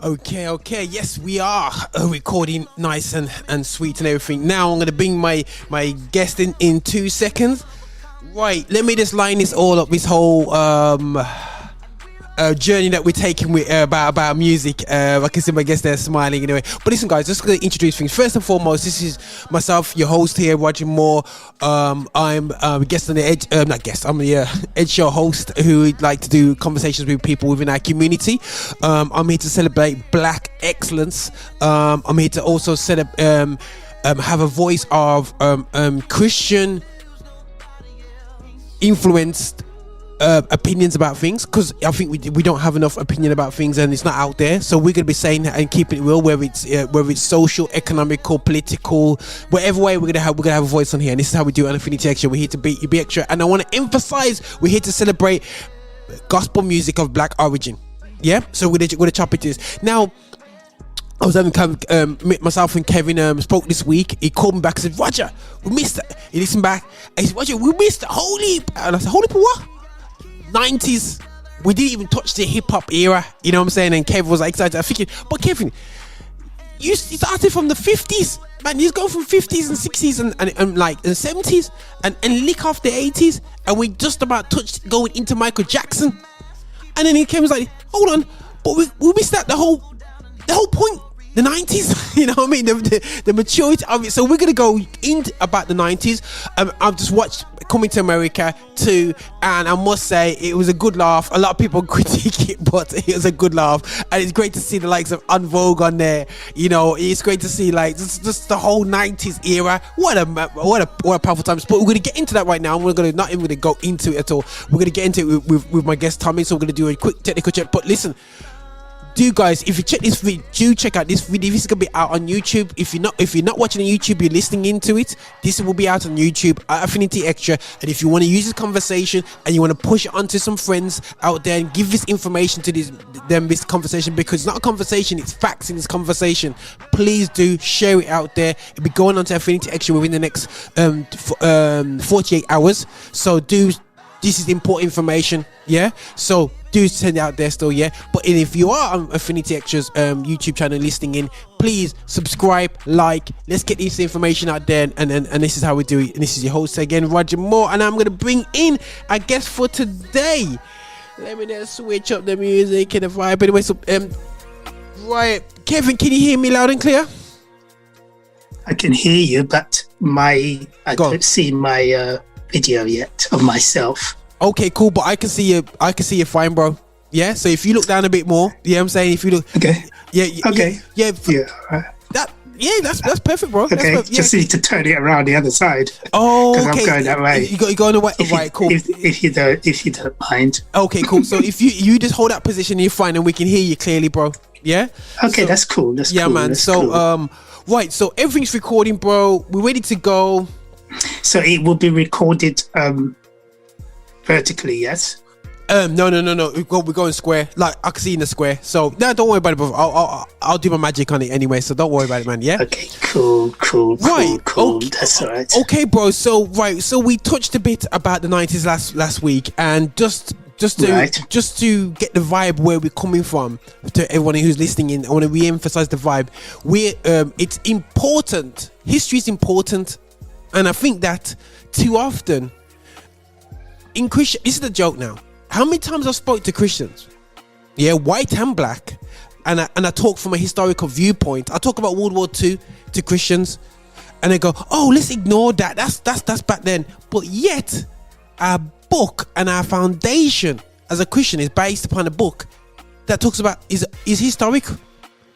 Okay. Yes, we are recording nice and sweet and everything. Now I'm gonna bring my guest in 2 seconds. Right, let me just line this all up. This whole journey that we're taking with about music. I can see my guests there smiling anyway. But listen, guys, just gonna introduce things. First and foremost, this is myself, your host here, Roger Moore. I'm guest on the Edge. Not guest. I'm the Edge Show host who would like to do conversations with people within our community. I'm here to celebrate Black excellence. I'm here to also have a voice of Christian influenced opinions about things, because I think we don't have enough opinion about things and it's not out there. So we're gonna be saying that and keeping it real, whether it's social, economical, political, whatever way we're gonna have a voice on here. And this is how we do it on Affinity Extra. We're here to be extra, and I want to emphasize we're here to celebrate gospel music of Black origin. Yeah, so we're gonna chop into this now. I was having myself and Kevin spoke this week. He called me back and said, Roger, we missed it. He listened back and he said, Roger, we missed the Holy. And I said, Holy what? 90s, we didn't even touch the hip-hop era, you know what I'm saying? And Kevin was like excited. I'm thinking, but Kevin, you started from the 50s, man. He's going from 50s and 60s and like the 70s and lick off the 80s, and we just about touched going into Michael Jackson. And then he came and was like, hold on, but we missed that the whole point. The 90s, you know what I mean? The maturity of it. So we're gonna go into about the 90s. I've just watched Coming to America 2, and I must say it was a good laugh. A lot of people critique it, but it was a good laugh, and it's great to see the likes of En Vogue on there. You know, it's great to see like just the whole 90s era. What a powerful time. But we're gonna get into that right now. We're gonna not even gonna go into it at all. We're gonna get into it with my guest Tommy. So we're gonna do a quick technical check. But listen. Guys, if you check this video, do check out this video. This is gonna be out on YouTube. If you're not watching on YouTube, you're listening into it. This will be out on YouTube at Affinity Extra. And if you want to use this conversation and you want to push it onto some friends out there and give this information to this conversation, because it's not a conversation, it's facts in this conversation. Please do share it out there. It'll be going on to Affinity Extra within the next 48 hours. So this is important information, yeah? So do send it out there still, yeah? But if you are on Affinity Extra's YouTube channel listening in, please subscribe, like. Let's get this information out there, and this is how we do it. And this is your host again, Roger Moore, and I'm going to bring in a guest for today. Let me just switch up the music and the vibe. Anyway, so, right, Kevin, can you hear me loud and clear? I can hear you, but I don't see my video yet of myself. Okay, cool, but I can see you fine, bro. Yeah, so if you look down a bit more, yeah, I'm saying if you look, okay, that's perfect, bro. Okay, that's perfect. Just need to turn it around the other side. Oh, because okay. I'm going that way. You going the way, right? Cool. If you don't mind. Okay, cool. So if you just hold that position, you're fine, and we can hear you clearly, bro. Yeah. Okay, so, that's cool. Yeah, cool. Man. That's so cool. Right. So everything's recording, bro. We're ready to go. So it will be recorded vertically, yes? No. We're going square. Like I can see in the square. So no, don't worry about it, bro. I'll do my magic on it anyway. So don't worry about it, man. Yeah. Okay. Cool. Right. Cool. Okay. That's all right. Okay, bro. So we touched a bit about the 90s last week, and just to get the vibe where we're coming from to everyone who's listening in, I want to re-emphasize the vibe. It's important. History is important, and I think that too often in Christian, this is the joke now. How many times I've spoke to Christians, yeah, white and black, and I talk from a historical viewpoint. I talk about World War II to Christians, and they go, "Oh, let's ignore that. That's back then." But yet, our book and our foundation as a Christian is based upon a book that talks about is historical.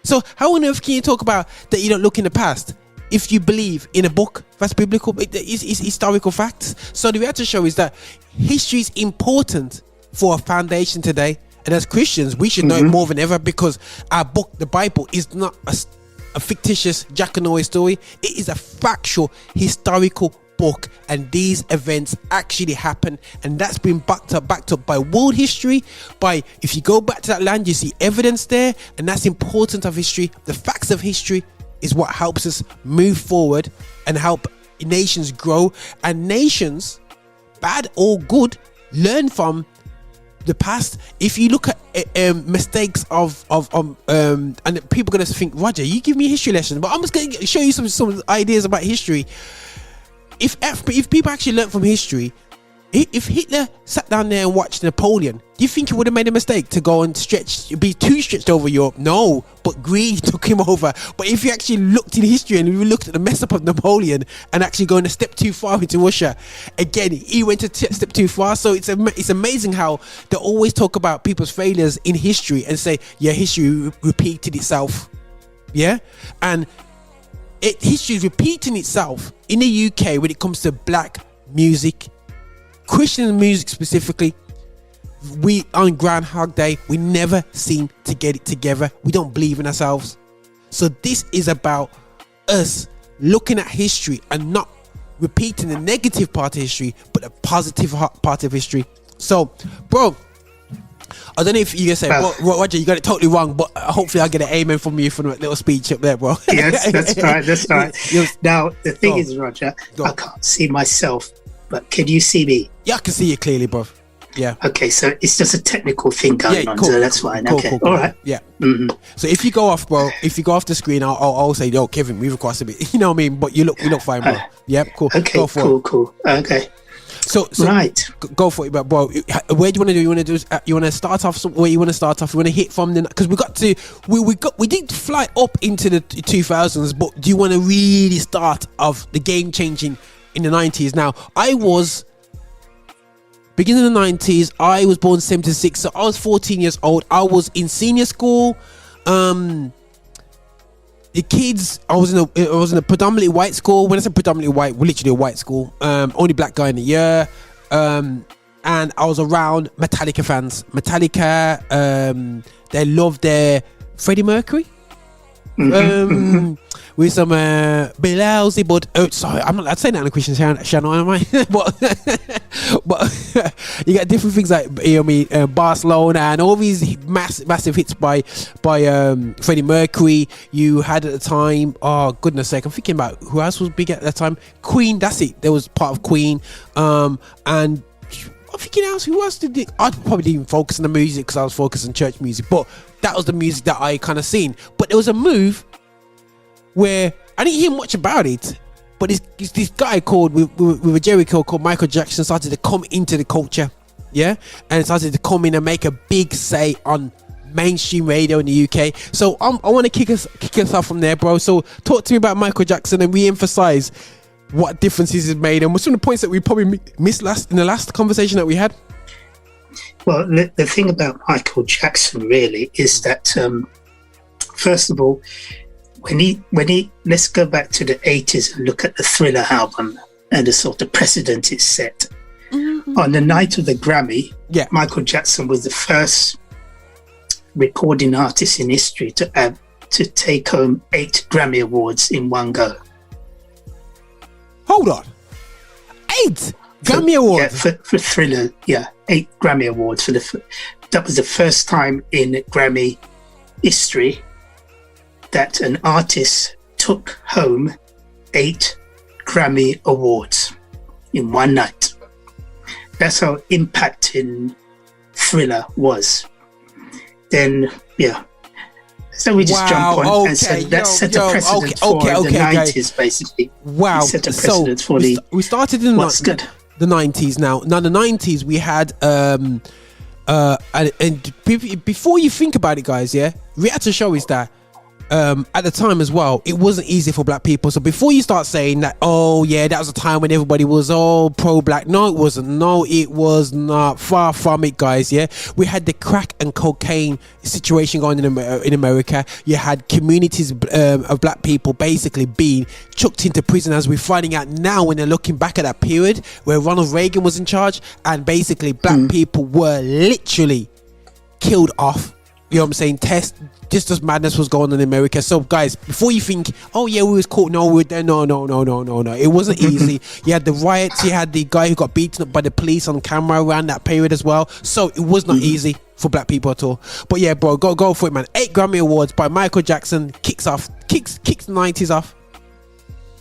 So how on earth can you talk about that you don't look in the past if you believe in a book that's biblical? It's historical facts. So the reality show is that history is important for a foundation today, and as Christians we should know it more than ever, because our book, the Bible, is not a fictitious Jack and Noah story. It is a factual historical book, and these events actually happen, and that's been backed up by world history. If you go back to that land, you see evidence there, and that's important of history. The facts of history is what helps us move forward and help nations grow, and nations, bad or good, learn from the past. If you look at mistakes of and people are gonna think, Roger, you give me a history lesson, but I'm just gonna show you some ideas about history. If people actually learn from history, if Hitler sat down there and watched Napoleon, do you think he would have made a mistake to go and be too stretched over Europe? No, but greed took him over. But if you actually looked in history and you looked at the mess up of Napoleon and actually going a step too far into Russia, again, he went a step too far. So it's amazing how they always talk about people's failures in history and say, yeah, history repeated itself. Yeah, and history is repeating itself in the UK when it comes to black music, Christian music specifically. We on Groundhog Day, we never seem to get it together. We don't believe in ourselves. So this is about us looking at history and not repeating the negative part of history, but the positive part of history. So, bro, I don't know if you're gonna say, Roger, you got it totally wrong, but hopefully I'll get an amen from you for that little speech up there, bro. Yes, that's right. That's right. Now the thing is, Roger, I can't see myself, but can you see me? Yeah, I can see you clearly, bro. Yeah. Okay, so it's just a technical thing going on, so that's fine. Cool, okay, cool. All right. Yeah. Mm-hmm. So if you go off, bro, if you go off the screen, I'll say, yo, Kevin, move across a bit. You know what I mean? But you look fine, bro. Yeah, cool. Okay, go for cool. Okay. So right, go for it, but bro, where do you want to do? You want to start off where you want to start off? You want to hit from the, because we did fly up into the 2000s, but do you want to really start of the game changing in the 90s? Now, I was beginning of the 90s. I was born 76, so I was 14 years old. I was in senior school. The kids, I was in a predominantly white school. When I say predominantly white, we're literally a white school. Only black guy in the year. And I was around Metallica fans. Metallica, they love their Freddie Mercury. With some Beelzebub. Oh, sorry, I'm not saying that on a Christian channel, am I? but you got different things like, you know, Barcelona and all these massive hits by Freddie Mercury. You had at the time, oh goodness sake, I'm thinking about who else was big at that time. Queen, that's it. There was part of Queen, and I'm thinking who else did it? I probably didn't even focus on the music because I was focused on church music, but that was the music that I kind of seen. But there was a move where I didn't hear much about it, but this guy called with a Jericho called Michael Jackson started to come into the culture, yeah, and started to come in and make a big say on mainstream radio in the UK. So I want to kick us off from there, bro. So talk to me about Michael Jackson and re-emphasize what differences he's made and what's some of the points that we probably missed in the last conversation that we had. Well, the thing about Michael Jackson really is that first of all, when he let's go back to the 80s and look at the Thriller album and the sort of precedent it set. Mm-hmm. On the night of the Grammy, Michael Jackson was the first recording artist in history to take home 8 Grammy Awards in one go. Hold on, 8 Grammy Awards? Yeah, for Thriller, 8 Grammy Awards. That was the first time in Grammy history that an artist took home 8 Grammy Awards in one night. That's how impacting Thriller was. Then, so we just jump on and say that set a precedent for the 90s, basically. Wow. Set a precedent for we started in the 90s now. Now, the 90s, we had, and before you think about it, guys, we had to show is that at the time as well, it wasn't easy for black people. So before you start saying that, that was a time when everybody was pro-black, no, it wasn't. No, it was not. Far from it, guys. We had the crack and cocaine situation going in America. You had communities of black people basically being chucked into prison, as we're finding out now when they're looking back at that period where Ronald Reagan was in charge, and basically black people were literally killed off. You know what I'm saying? Just as madness was going on in America. So guys, before you think, we was caught, no, we were there. No. It wasn't easy. You had the riots, you had the guy who got beaten up by the police on camera around that period as well. So it was not easy for black people at all. But yeah, bro, go for it, man. 8 Grammy Awards by Michael Jackson kicks the 90s off.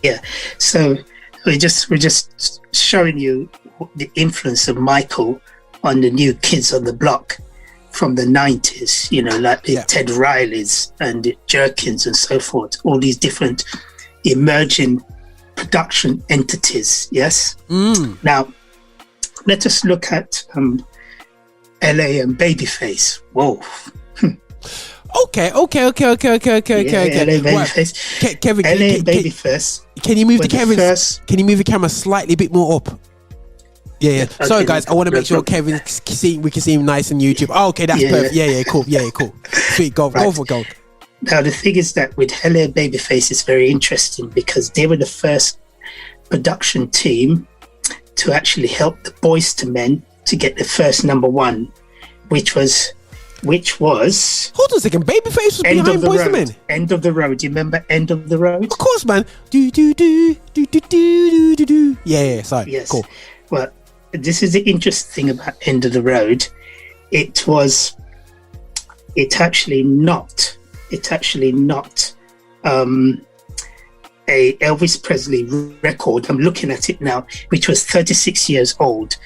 Yeah. So we're just showing you the influence of Michael on the new kids on the block from the 90s, you know, like the Ted Rileys and the Jerkins and so forth, all these different emerging production entities. Yes. Now, let us look at LA and Babyface. Whoa. Okay. LA Babyface. Kevin, LA Babyface. Can you move the camera? Can you move the camera slightly bit more up? Yeah. Okay, Sorry, guys. I want to make sure Kevin we can see him nice on YouTube. Oh, okay, that's perfect. Yeah, cool. Yeah, cool. Sweet. Go for gold. Now, the thing is that with LA Babyface, it's very interesting because they were the first production team to actually help the Boyz II Men to get the first number one, which was. Hold on a second. Babyface was behind Boyz II Men. End of the Road. You remember End of the Road? Of course, man. Do. Yeah. Sorry. Yes. Cool. Well, this is the interesting thing about End of the Road. It's actually not a Elvis Presley record. I'm looking at it now, which was 36 years old.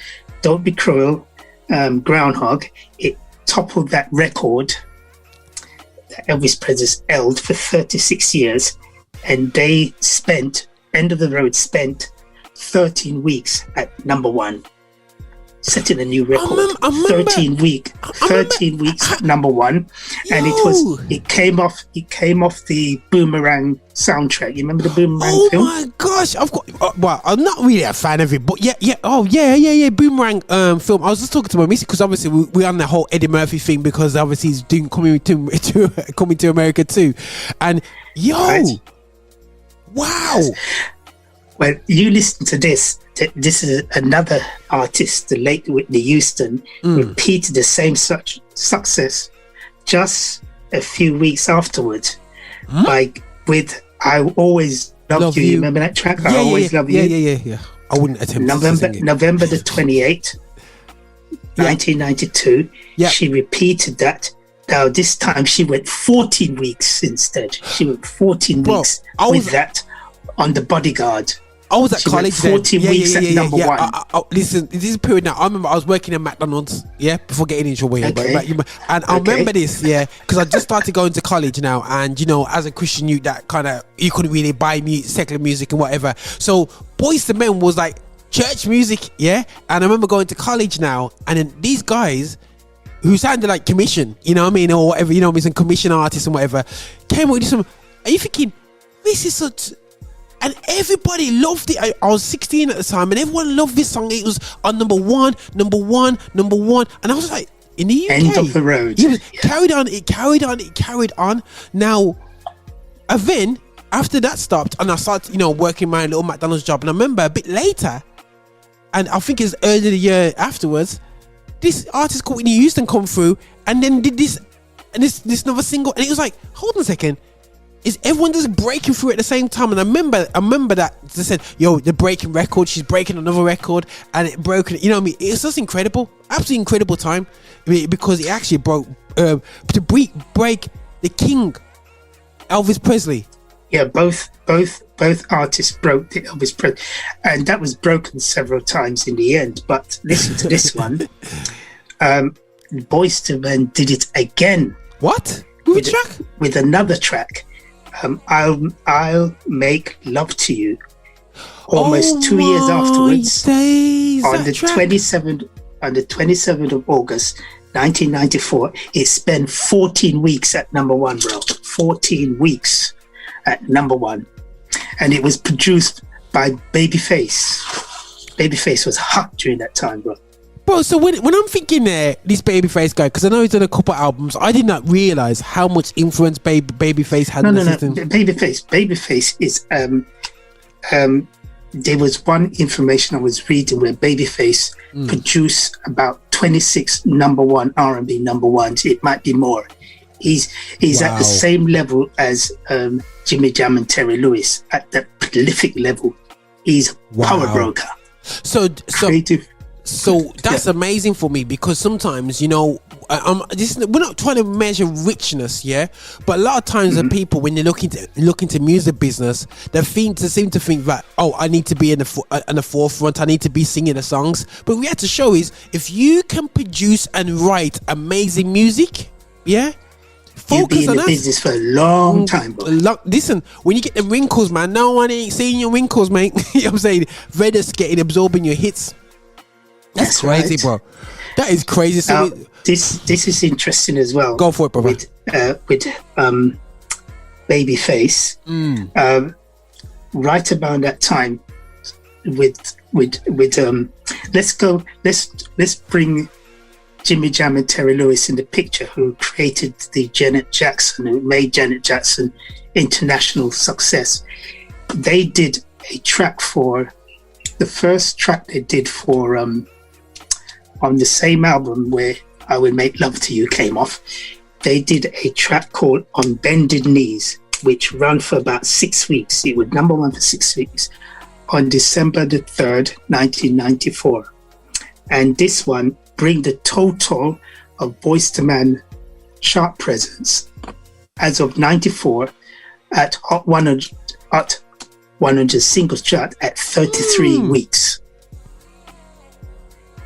Don't Be Cruel, Groundhog. It toppled that record that Elvis Presley held for 36 years, and End of the Road spent 13 weeks at number one, setting a new record. 13 weeks at number one. And it came off the Boomerang soundtrack. You remember the Boomerang film? Oh my gosh, I've got well, I'm not really a fan of it, but yeah, Boomerang film. I was just talking to my missus because obviously we're on the whole Eddie Murphy thing because obviously he's doing coming to America too. And wow. Well, you listen to this. This is another artist, the late Whitney Houston, repeated the same such success just a few weeks afterwards. With I Always Love You. You remember that track? I Always Love You. Yeah. I wouldn't attempt to sing it. November the 28th, 1992. Yeah. She repeated that. Now, this time she went 14 weeks instead. She went 14 weeks with that on The Bodyguard. I was at college 14 weeks at number one. Listen, this is a period now. I remember I was working at McDonald's, before getting in trouble here. Okay. And I remember this, because I just started going to college now. And, you know, as a Christian youth, that kind of, you couldn't really buy secular music and whatever. So Boyz II Men was like church music, And I remember going to college now. And then these guys who sounded like commission, you know what I mean? Or whatever, you know what I mean? Some commission artists and whatever. Came with some, are you thinking, this is such... And everybody loved it. I was 16 at the time, and everyone loved this song. It was on number one. And I was like, in the UK, End of the Road. It carried on. Now, and then after that stopped, and I started, working my little McDonald's job. And I remember a bit later, and I think it's early the year afterwards, this artist called Whitney Houston come through, and then did this, and this another single, and it was like, hold on a second. Is everyone just breaking through at the same time? And I remember that they said, they're breaking record, she's breaking another record, and it broke, you know what I mean? It's just incredible, absolutely incredible time, because it actually broke to break the king, Elvis Presley. Yeah, both artists broke the Elvis Presley, and that was broken several times in the end. But listen to this one. Boyz II Men did it again. What? With another track. I'll Make Love to You. Almost 2 years afterwards, on the 27th of August 1994, it spent 14 weeks at number one, bro. 14 weeks at number one, and it was produced by Babyface. Babyface was hot during that time, bro. Bro, so when I'm thinking this Babyface guy, because I know he's done a couple albums, I did not realize how much influence Babyface had in the system. Babyface is there was one information I was reading where Babyface produced about 26 number one R&B number ones. It might be more. He's at the same level as Jimmy Jam and Terry Lewis, at that prolific level. He's power broker. So creative. So that's amazing for me, because sometimes, we're not trying to measure richness, yeah. But a lot of times, the people when they look into music business, they seem to think that, oh, I need to be in the forefront. I need to be singing the songs. But we have to show is if you can produce and write amazing music, yeah. You'll be in the business for a long time, bro. Listen, when you get the wrinkles, man, no one ain't seeing your wrinkles, mate. You know what I'm saying? They're just absorbing your hits. That's crazy, right, bro. That is crazy. So now, this is interesting as well. Go for it, brother. With Babyface, right about that time, let's bring Jimmy Jam and Terry Lewis in the picture, who created who made Janet Jackson international success. They did a track for the first track they did for on the same album where I Will Make Love to You came off. They did a track called On Bended Knees, which ran for about 6 weeks. It was number one for 6 weeks on December the 3rd, 1994. And this one bring the total of Boyz II Men chart presence as of 94 at Hot 100 singles chart at 33 weeks.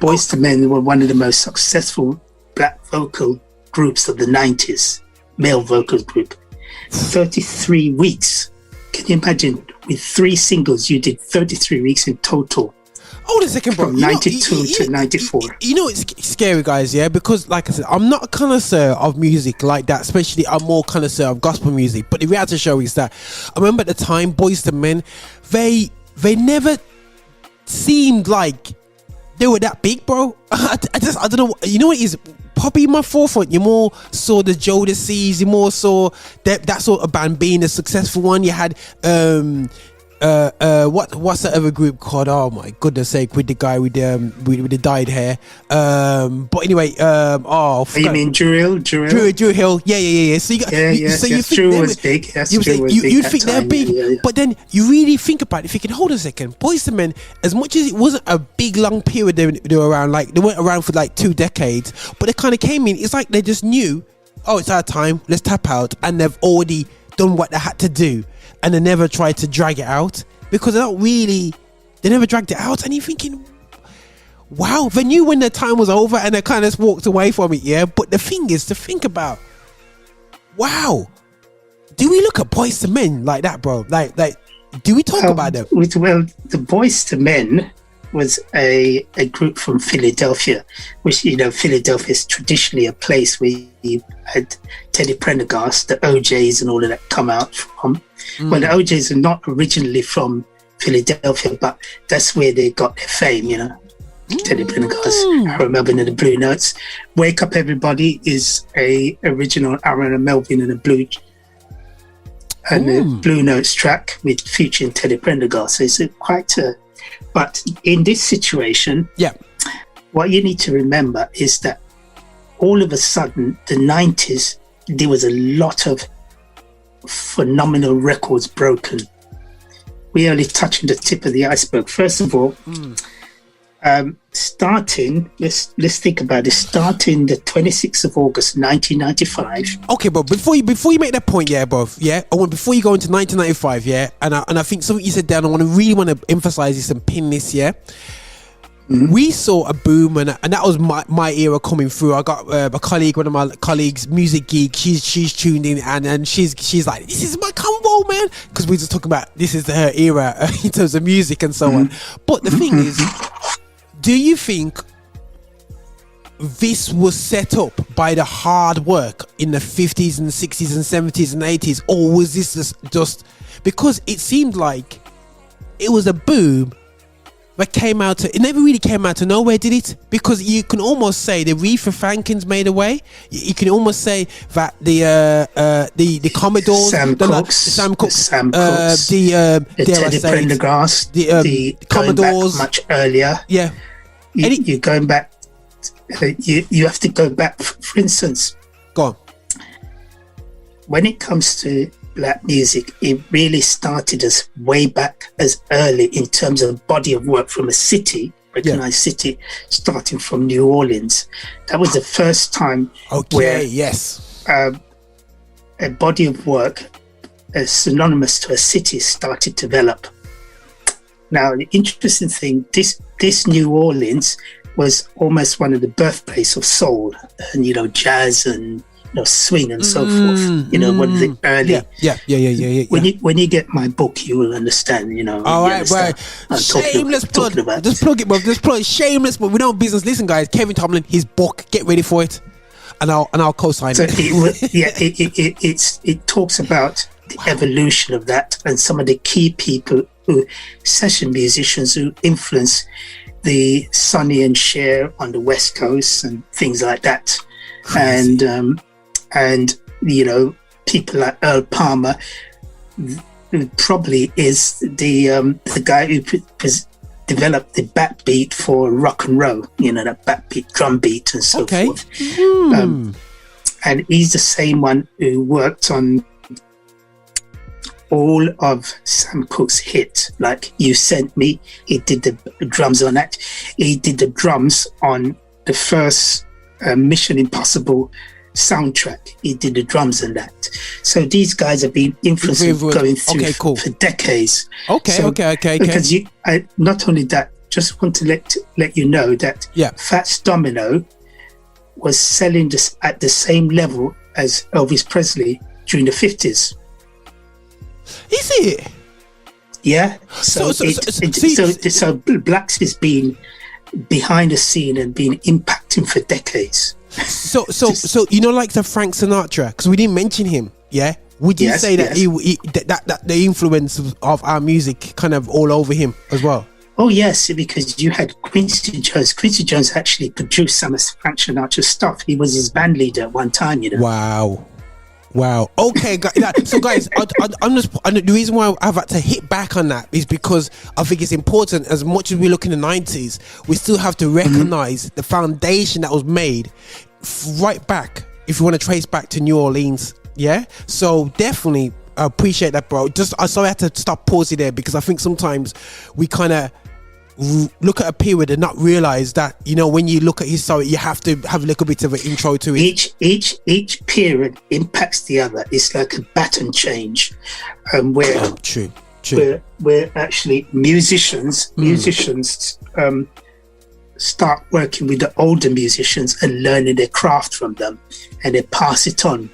Boyz II Men were one of the most successful black vocal groups of the 90s, male vocal group. 33 weeks. Can you imagine? With 3 singles, you did 33 weeks in total. Hold a second, bro. From 92 to 94. You know it's scary, guys, yeah? Because, like I said, I'm not a connoisseur of music like that. Especially, I'm more connoisseur of gospel music. But the reality show is that I remember at the time, Boyz II Men, they never seemed like they were that big, bro. I don't know. You know what it is? Probably in my forefront, you more saw the Jodeci's, you more saw that sort of band being a successful one. You had what's that other group called? Oh my goodness sake, with the guy with the dyed hair. But anyway, you mean Drew Hill? Yeah. So you think Drew was big. Yes, you think they're big, yeah. But then you really think about it. If you can hold a second, Boyz II Men, as much as it wasn't a big long period they were around, like they weren't around for like 2 decades, but they kind of came in. It's like they just knew, oh, it's our time. Let's tap out, and they've already done what they had to do. And they never tried to drag it out because they never dragged it out. And you're thinking, wow, they knew when their time was over and they kind of walked away from it, yeah? But the thing is to think about, wow, do we look at Boyz II Men like that, bro? Like, do we talk about them? Well, the Boyz II Men was a group from Philadelphia, which, you know, Philadelphia is traditionally a place where you had Teddy Pendergast, the OJs and all of that come out from. Well, the OJs are not originally from Philadelphia, but that's where they got their fame, you know. Teddy Pendergast, I remember in the Blue Notes. Wake Up Everybody is a original Aaron and Melvin and the Blue Notes track with featuring Teddy Pendergast. So it's quite a... But in this situation, what you need to remember is that all of a sudden, the 90s, there was a lot of phenomenal records broken. We're only touching the tip of the iceberg. First of all, starting, let's think about it. Starting the 26th of August, 1995. Okay, bro. Before you make that point, bro. Before you go into 1995, and I think something you said there, I really want to emphasize this and pin this, We saw a boom, and that was my era coming through. I got a colleague, one of my colleagues, music geek. She's tuned in, and she's like, "This is my combo, man," because we just talking about this is her era in terms of music and so on. But the thing is, do you think this was set up by the hard work in the 50s and 60s and 70s and 80s, or was this just because it seemed like it was a boom? It never really came out of nowhere, did it? Because you can almost say the Aretha Franklin's made a way. You can almost say that the Commodores, Sam Cooke, the Teddy Pendergast, the Commodores, much earlier. Yeah, you're going back. You have to go back. For instance, go on. When it comes to black music, it really started as way back as early in terms of body of work from a city recognized city, starting from New Orleans. That was the first time where a body of work synonymous to a city started to develop. Now, the interesting thing, this New Orleans was almost one of the birthplace of soul and, you know, jazz and, you know, swing and so forth. You know, one of the early. When you get my book, you will understand. You know. All right. Shameless plug. Just plug it, bro. Just plug. Shameless, but we don't business. Listen, guys. Kevin Tomlin, his book. Get ready for it, and I'll co-sign so it. It talks about the evolution of that and some of the key people session musicians who influence the Sonny and Cher on the West Coast and things like that. Crazy. And you know, people like Earl Palmer, who probably is the guy who developed the backbeat for rock and roll, you know, that backbeat drum beat and so forth. And he's the same one who worked on all of Sam Cooke's hits, like You Sent Me. He did the drums on that. He did the drums on the first Mission Impossible soundtrack. He did the drums on that. So these guys have been influencing going through for decades. Because not only that, just want to let you know that Fats Domino was selling this at the same level as Elvis Presley during the 50s. Is it? Yeah. So Blacks has been behind the scene and been impacting for decades. So you know, like the Frank Sinatra, because we didn't mention him. Yeah. Would you say that that the influence of our music kind of all over him as well? Oh yes, because you had Quincy Jones. Quincy Jones actually produced some of Frank Sinatra's stuff. He was his band leader at one time. You know. Wow. Okay, so guys, the reason why I've had to hit back on that is because I think it's important. As much as we look in the 90s, we still have to recognize the foundation that was made right back, if you want to trace back to New Orleans. Yeah. So definitely I appreciate that, bro. I had to stop pausing there because I think sometimes we kind of look at a period and not realize that, you know, when you look at history, you have to have a little bit of an intro to it. Each period impacts the other. It's like a baton change, where true. Where actually musicians start working with the older musicians and learning their craft from them, and they pass it on,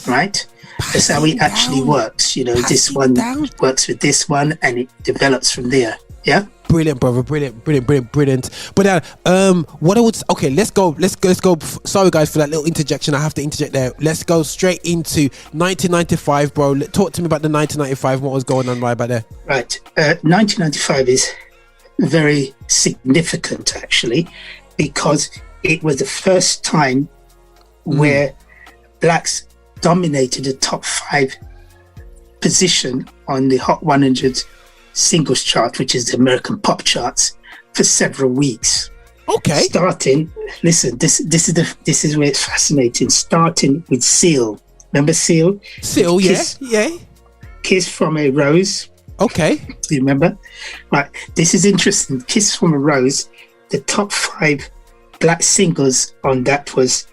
right? That's how it actually works. You know, this one works with this one, and it develops from there. Yeah. Brilliant, brother. Brilliant. But what I would let's go. Sorry, guys, for that little interjection. I have to interject there. Let's go straight into 1995, bro. Talk to me about the 1995. What was going on right about there? Right. 1995 is very significant, actually, because it was the first time where blacks dominated the top 5 position on the Hot 100 singles chart, which is the American pop charts, for several weeks. Okay. Starting, listen, this is where it's fascinating. Starting with Seal. Remember Seal? Seal, yeah. Kiss from a Rose. Okay. Do you remember? Right. This is interesting. Kiss from a Rose. The top 5 black singles on that was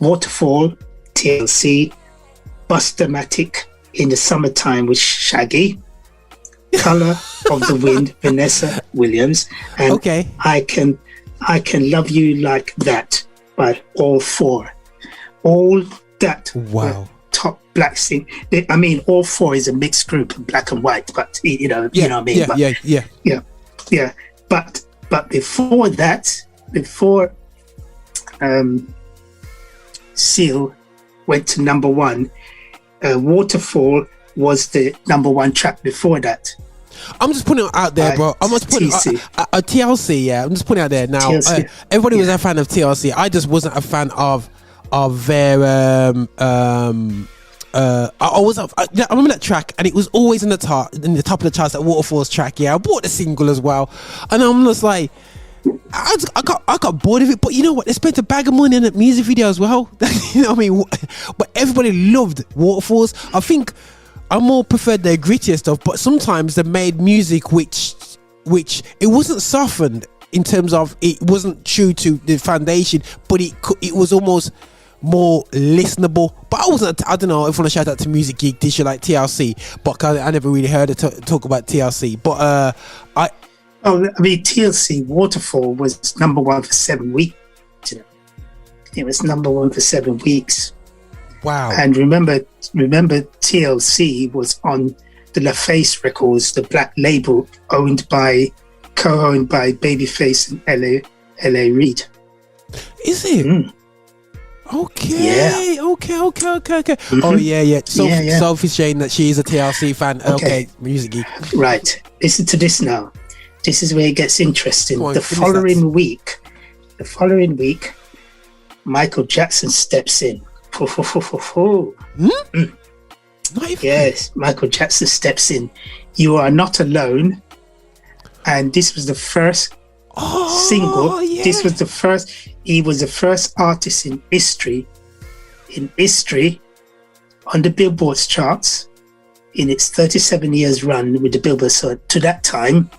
Waterfall, TLC, Bus-O-Matic, In the Summertime with Shaggy, Color of the Wind, Vanessa Williams, and I Can Love You Like That by All 4. All that top black sing. I mean, All 4 is a mixed group of black and white, but you know what I mean. Yeah. But before that, before Seal went to number 1, Waterfall was the number 1 track before that. I'm just putting it out there, bro. I'm just putting TLC. Yeah, I'm just putting it out there now. Everybody was a fan of TLC. I just wasn't a fan of their. I remember that track, and it was always in the top of the charts. That Waterfall's track. Yeah, I bought the single as well, and I'm just like, I got bored of it. But you know what? They spent a bag of money on the music video as well. You know what I mean? But everybody loved Waterfalls. I think I more preferred their grittier stuff, but sometimes they made music which it wasn't softened. in terms of it wasn't true to the foundation, but it was almost more listenable. But I don't know if I want to shout out to Music Geek this year, like TLC, but I never really heard her talk about TLC. But TLC Waterfall was number one for 7 weeks. You know? It was number one for 7 weeks. Wow. And remember TLC was on the LaFace Records, the black label co-owned by Babyface and L.A. Reid. Is it? Okay. Yeah. Okay. Mm-hmm. Oh yeah. Sophie's saying that she is a TLC fan. Okay, Music Geek. Right. Listen to this now. This is where it gets interesting. On, the following week, Michael Jackson steps in. Yes, Michael Jackson steps in. You Are Not Alone. And this was the first single. Yeah. This was the first. He was the first artist in history on the Billboard's charts in its 37 years run with the Billboard. So to that time,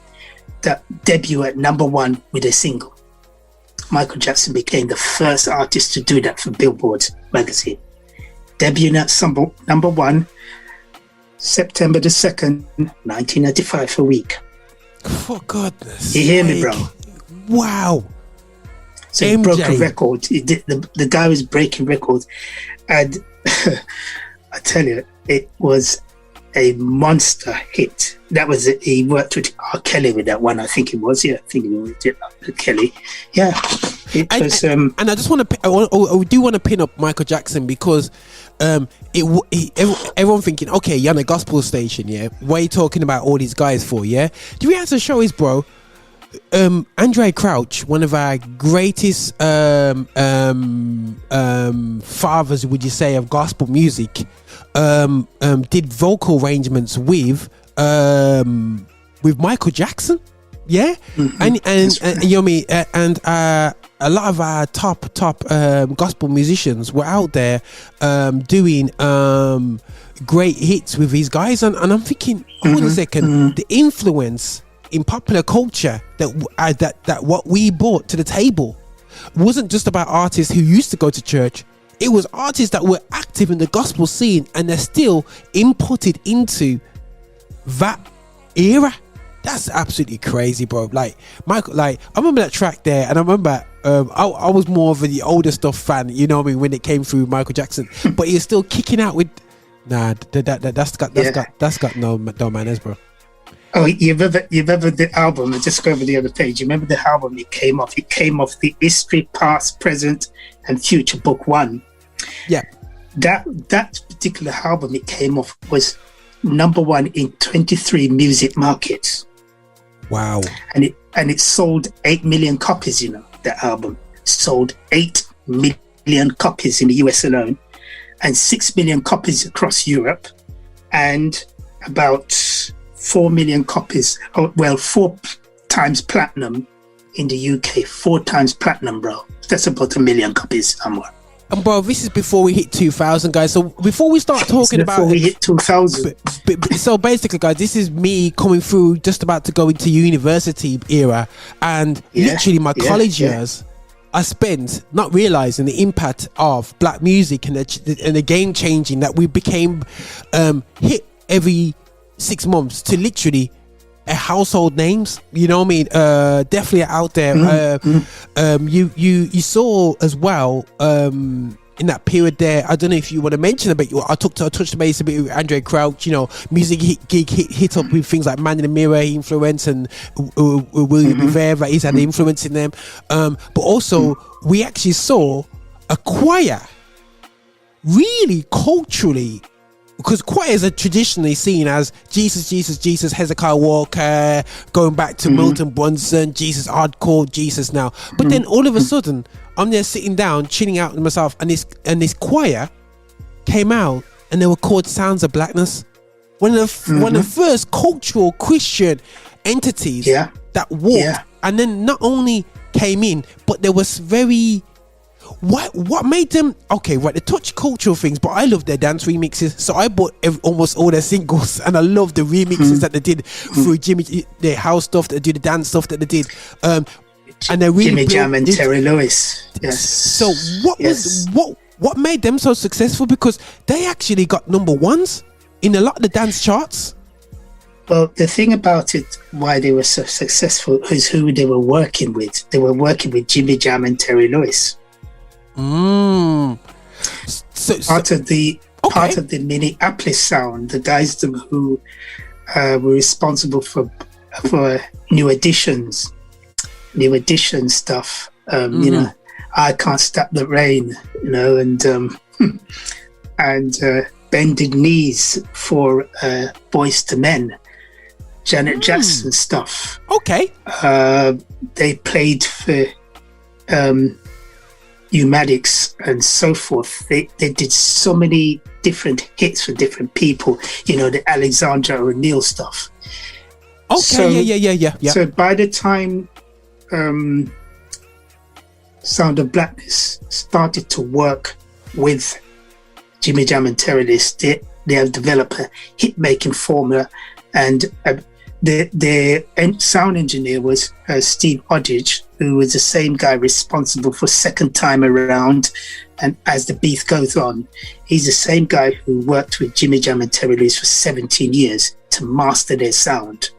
that debut at number one with a single. Michael Jackson became the first artist to do that for Billboard magazine. Debuting at number one, September the 2nd, 1995 for a week. For goodness you hear me, sake. bro? Wow. So he broke a record. The guy was breaking records. And I tell you, it was a monster hit. That was it. He worked with R. Kelly with that one, I think it was. Yeah, I think it was Kelly. Yeah. It was, and I just want to, I do want to pin up Michael Jackson because everyone thinking, okay, you're on a gospel station, yeah? What are you talking about all these guys for, yeah? The reality show is, bro, Andre Crouch, one of our greatest fathers, would you say, of gospel music, did vocal arrangements with Michael Jackson, yeah. And you know me, and a lot of our top gospel musicians were out there doing great hits with these guys, and I'm thinking, hold on a second, the influence in popular culture that what we brought to the table wasn't just about artists who used to go to church. It was artists that were active in the gospel scene, and they're still inputted into that era. That's absolutely crazy, bro. Like Michael, like I remember that track there, and I remember I was more of the older stuff fan, you know what I mean, when it came through Michael Jackson, but he's still kicking out with that's got no manners, bro. Oh, you remember the album? Just go over the other page. You remember the album it came off? It came off the History, Past, Present, and Future Book 1. Yeah. That particular album it came off was number one in 23 music markets. Wow. And it sold 8 million copies, you know, that album. Sold 8 million copies in the US alone, and 6 million copies across Europe, and about 4 million copies, 4 times platinum in the UK. 4 times platinum, bro. That's about 1 million copies somewhere. And bro, this is before we hit 2000, guys. So before we start talking about before we hit 2000. So basically, guys, this is me coming through, just about to go into university era, and literally my college years I spent not realizing the impact of black music and the game changing that we became hit every 6 months to literally household names, you know what I mean, definitely out there. You saw as well in that period there, I don't know if you want to mention a bit, I touched the base a bit with Andre Crouch, you know, Music Geek hit up with things like Man in the Mirror influence, and William Rivera, he's had the influence in them, but also we actually saw a choir really culturally, because choirs are traditionally seen as Jesus, Hezekiah Walker, going back to Milton Brunson, Jesus hardcore, Jesus now. But then all of a sudden, I'm there sitting down, chilling out with myself, and this choir came out, and they were called Sounds of Blackness. One of the first cultural Christian entities that walked, and then not only came in, but there was very. What made them they touch cultural things, but I love their dance remixes, so I bought almost all their singles, and I love the remixes that they did through Jimmy, the house stuff, that do the dance stuff that they did, and they really Jimmy Jam and blew- Terry Lewis. Yes. So what Yes. was what made them so successful? Because they actually got number ones in a lot of the dance charts. Well, the thing about it, why they were so successful, is who they were working with. They were working with Jimmy Jam and Terry Lewis. So Part of the okay. Minneapolis sound, the guys who were responsible for new editions stuff. You know, I Can't Stop the Rain. You know, and Bended Knees for Boys to Men. Janet Jackson stuff. Okay. They played for Pneumatics and so forth. They did so many different hits for different people. You know, the Alexandra O'Neill stuff. Okay. So- Yeah. So by the time Sound of Blackness started to work with Jimmy Jam and Terry Lewis, they have developed a hit-making formula, and the sound engineer was Steve Odge, who was the same guy responsible for Second Time Around, and As the Beat Goes On. He's the same guy who worked with Jimmy Jam and Terry Lewis for 17 years to master their sound.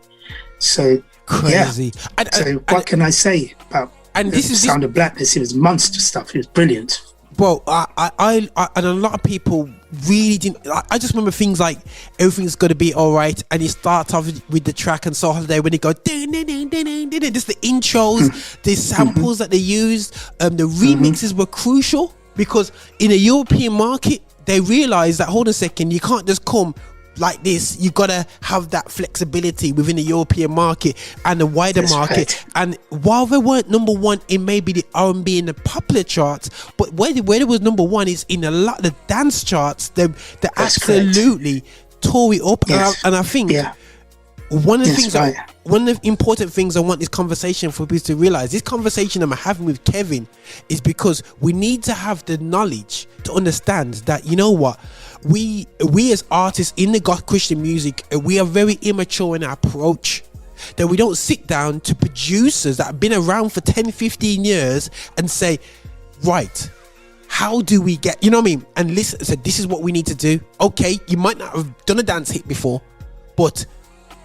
So Crazy. yeah. So what can I say about and this is Sound of Blackness? It was monster stuff. It was brilliant. Bro, I and a lot of people really didn't. I just remember things like Everything's Gonna Be Alright, and you start off with the track and Soul Holiday when they go just the intros, the samples that they used, the remixes were crucial, because in a European market they realized that, hold on a second, you can't just come like this. You gotta have that flexibility within the European market and the wider That's market. right. And while they weren't number one in maybe the R&B and the popular charts, but where they was number one is in a lot of the dance charts. They That's absolutely tore it up. Yes. And I think Yeah. one of the That's things right. one of the important things I want this conversation for people to realize, this conversation I'm having with Kevin, is because we need to have the knowledge to understand that, you know what, we as artists in the goth Christian music, we are very immature in our approach, that we don't sit down to producers that have been around for 10-15 years and say, right, how do we get, you know what I mean, and listen, so this is what we need to do. Okay, you might not have done a dance hit before, but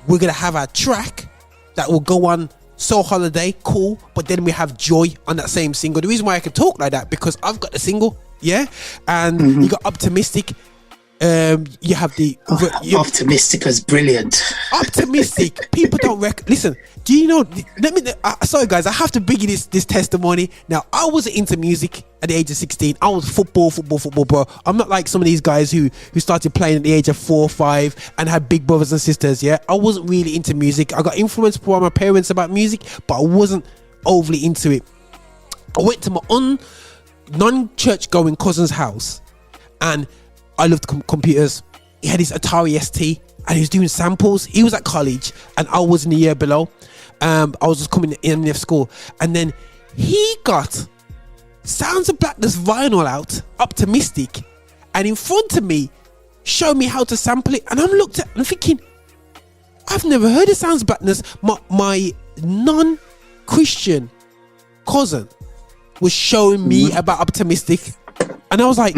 we're gonna have our track that will go on Soul Holiday, cool, but then we have Joy on that same single. The reason why I can talk like that, because I've got the single, yeah, and you got Optimistic. You have the Optimistic was brilliant. Optimistic. People don't listen. Do you know? Let me. Sorry, guys. I have to bring you this testimony. Now, I wasn't into music at the age of 16. I was football, bro. I'm not like some of these guys who started playing at the age of 4 or 5 and had big brothers and sisters. Yeah, I wasn't really into music. I got influenced by my parents about music, but I wasn't overly into it. I went to my non-church going cousin's house, and I loved computers. He had his Atari ST and he was doing samples. He was at college and I was in the year below. I was just coming in the school, and then he got Sounds of Blackness vinyl out, Optimistic, and in front of me showed me how to sample it. And I'm thinking, I've never heard of Sounds of Blackness. My non-Christian cousin was showing me about Optimistic, and I was like,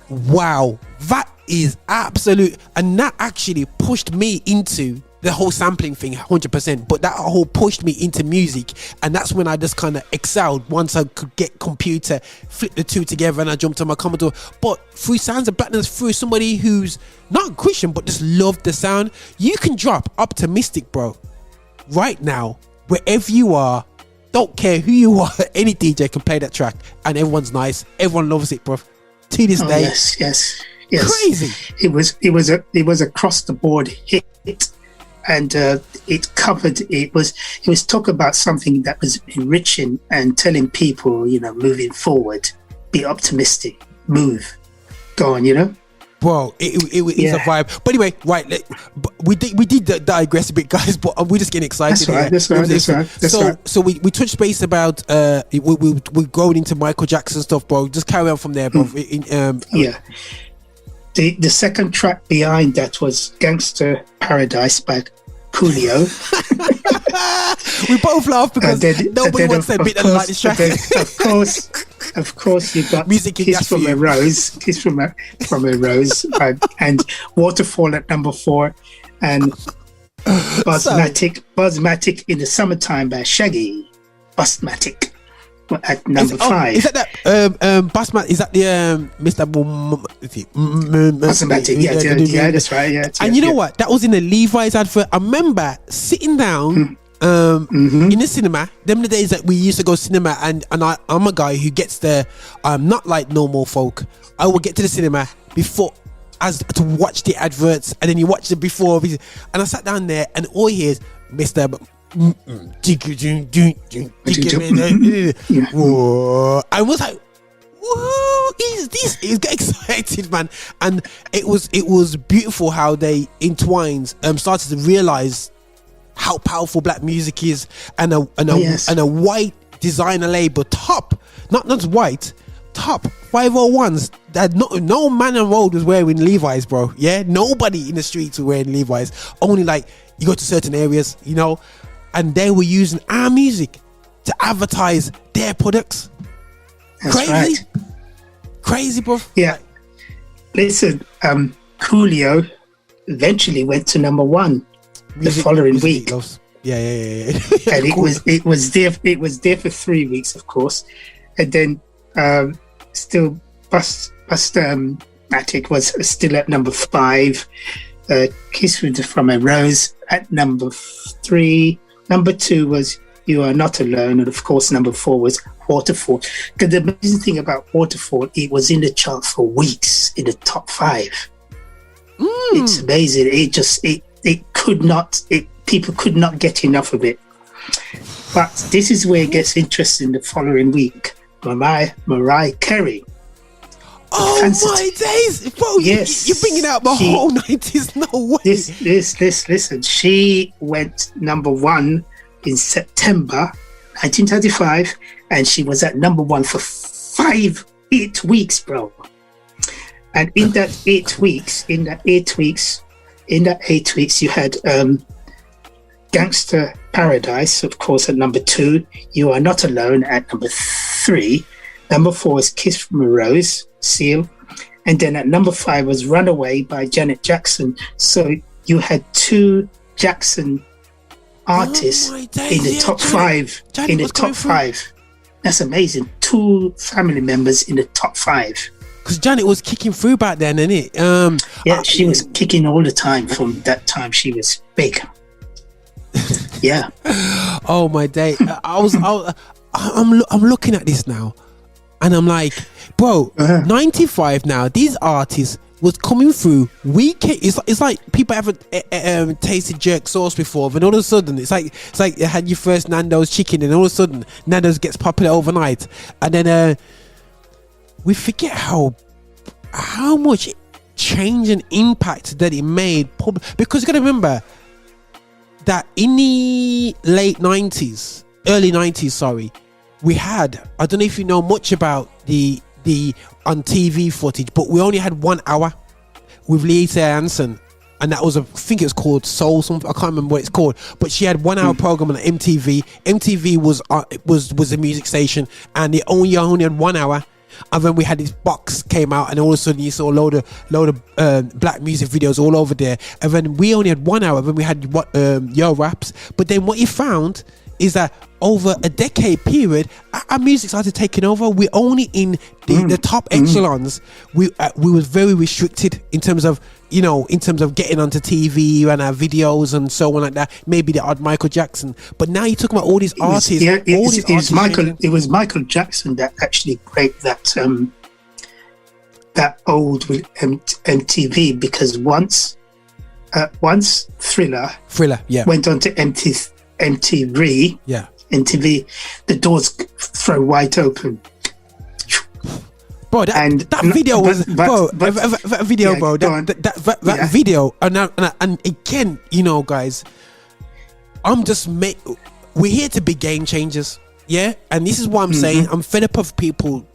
wow, that is absolute. And that actually pushed me into the whole sampling thing 100%, but that whole pushed me into music, and that's when I just kind of excelled once I could get computer, flip the two together, and I jumped on my Commodore. But through Sounds of Blackness, through somebody who's not Christian but just loved the sound, you can drop Optimistic, bro, right now, wherever you are. Don't care who you are, any DJ can play that track and everyone's nice, everyone loves it, bro, to this day. Yes. Crazy. It was across the board hit, and it covered. It was talk about something that was enriching and telling people, you know, moving forward, be optimistic, move, go on, you know. Bro, it was a vibe. But anyway, right, we did digress a bit, guys, but we're just getting excited. That's right. So we touched base about we're going into Michael Jackson stuff, bro. Just carry on from there, bro. Yeah. The second track behind that was Gangster Paradise by Coolio. We both laugh because nobody wants to admit that they like this track. Of course, you got Music Kiss from a Rose, Kiss from a Rose, and Waterfall at number 4, and Buzzmatic in the Summertime by Shaggy. Buzzmatic at number 5. Is that Buzzmatic? Is that the Mr. Buzzmatic? Yeah, that's right. Yeah, and you know what? That was in the Levi's advert. I remember sitting down in the cinema. Them the days that we used to go cinema, and I'm a guy who gets there. Not like normal folk. I would get to the cinema before as to watch the adverts, and then you watch it before. And I sat down there, and all you hear is Mr. I was like, whoa, is this? He got excited, man. And it was beautiful how they entwined, started to realize how powerful black music is, and a white designer label, not white, top 501s that no man on road was wearing Levi's, bro. Yeah, nobody in the streets was wearing Levi's. Only like you go to certain areas, you know, and they were using our music to advertise their products. That's right. Crazy, bro. Yeah. Listen, Coolio eventually went to number 1 the following week. Yeah. And it was there for 3 weeks, of course, and then still Buzzmatic was still at number 5. Kiss from a Rose at number 3. Number 2 was You Are Not Alone, and of course number 4 was Waterfall. Because the amazing thing about Waterfall, it was in the chart for weeks in the top 5. It's amazing. People could not get enough of it. But this is where it gets interesting. The following week, Mariah Carey. Oh my days, bro! Yes, you're bringing out the whole 90s. No way. Listen. She went number 1 in September 1935, and she was at number 1 for 8 weeks, bro. And in that 8 weeks, you had Gangster Paradise, of course, at number 2. You Are Not Alone at number 3. Number 4 was Kiss from a Rose, Seal. And then at number 5 was Runaway by Janet Jackson. So you had 2 Jackson artists in the top 5. In the top 5. That's amazing. 2 family members in the top 5. Because Janet was kicking through back then, innit? She was kicking all the time. From that time, she was big. Yeah. Oh my day! I'm looking at this now, and I'm like, bro, 95 now. These artists was coming through. It's like people haven't tasted jerk sauce before, and all of a sudden it's like you had your first Nando's chicken, and all of a sudden Nando's gets popular overnight, and then we forget how much change and impact that it made. Because you got to remember that in the late 90s, early 90s, sorry, we had, I don't know if you know much about the on TV footage, but we only had 1 hour with Lisa Hansen, and that was I think it was called Soul something, I can't remember what it's called, but she had 1 hour program on MTV. MTV was a music station, and you only had 1 hour. And then we had this box came out, and all of a sudden you saw a load of black music videos all over there. And then we only had 1 hour. Then we had Yo Raps. But then what you found is that over a decade period, our music started taking over. We're only in the top echelons. We was very restricted in terms of getting onto TV and our videos and so on like that. Maybe the odd Michael Jackson, but now you're talking about all these artists. It was Michael Jackson that actually break that old with MTV, because once Thriller went on to MTV, MTV, the doors throw wide open. Bro, that video was video, and again, guys, we're here to be game changers, yeah. And this is what I'm saying. I'm fed up of people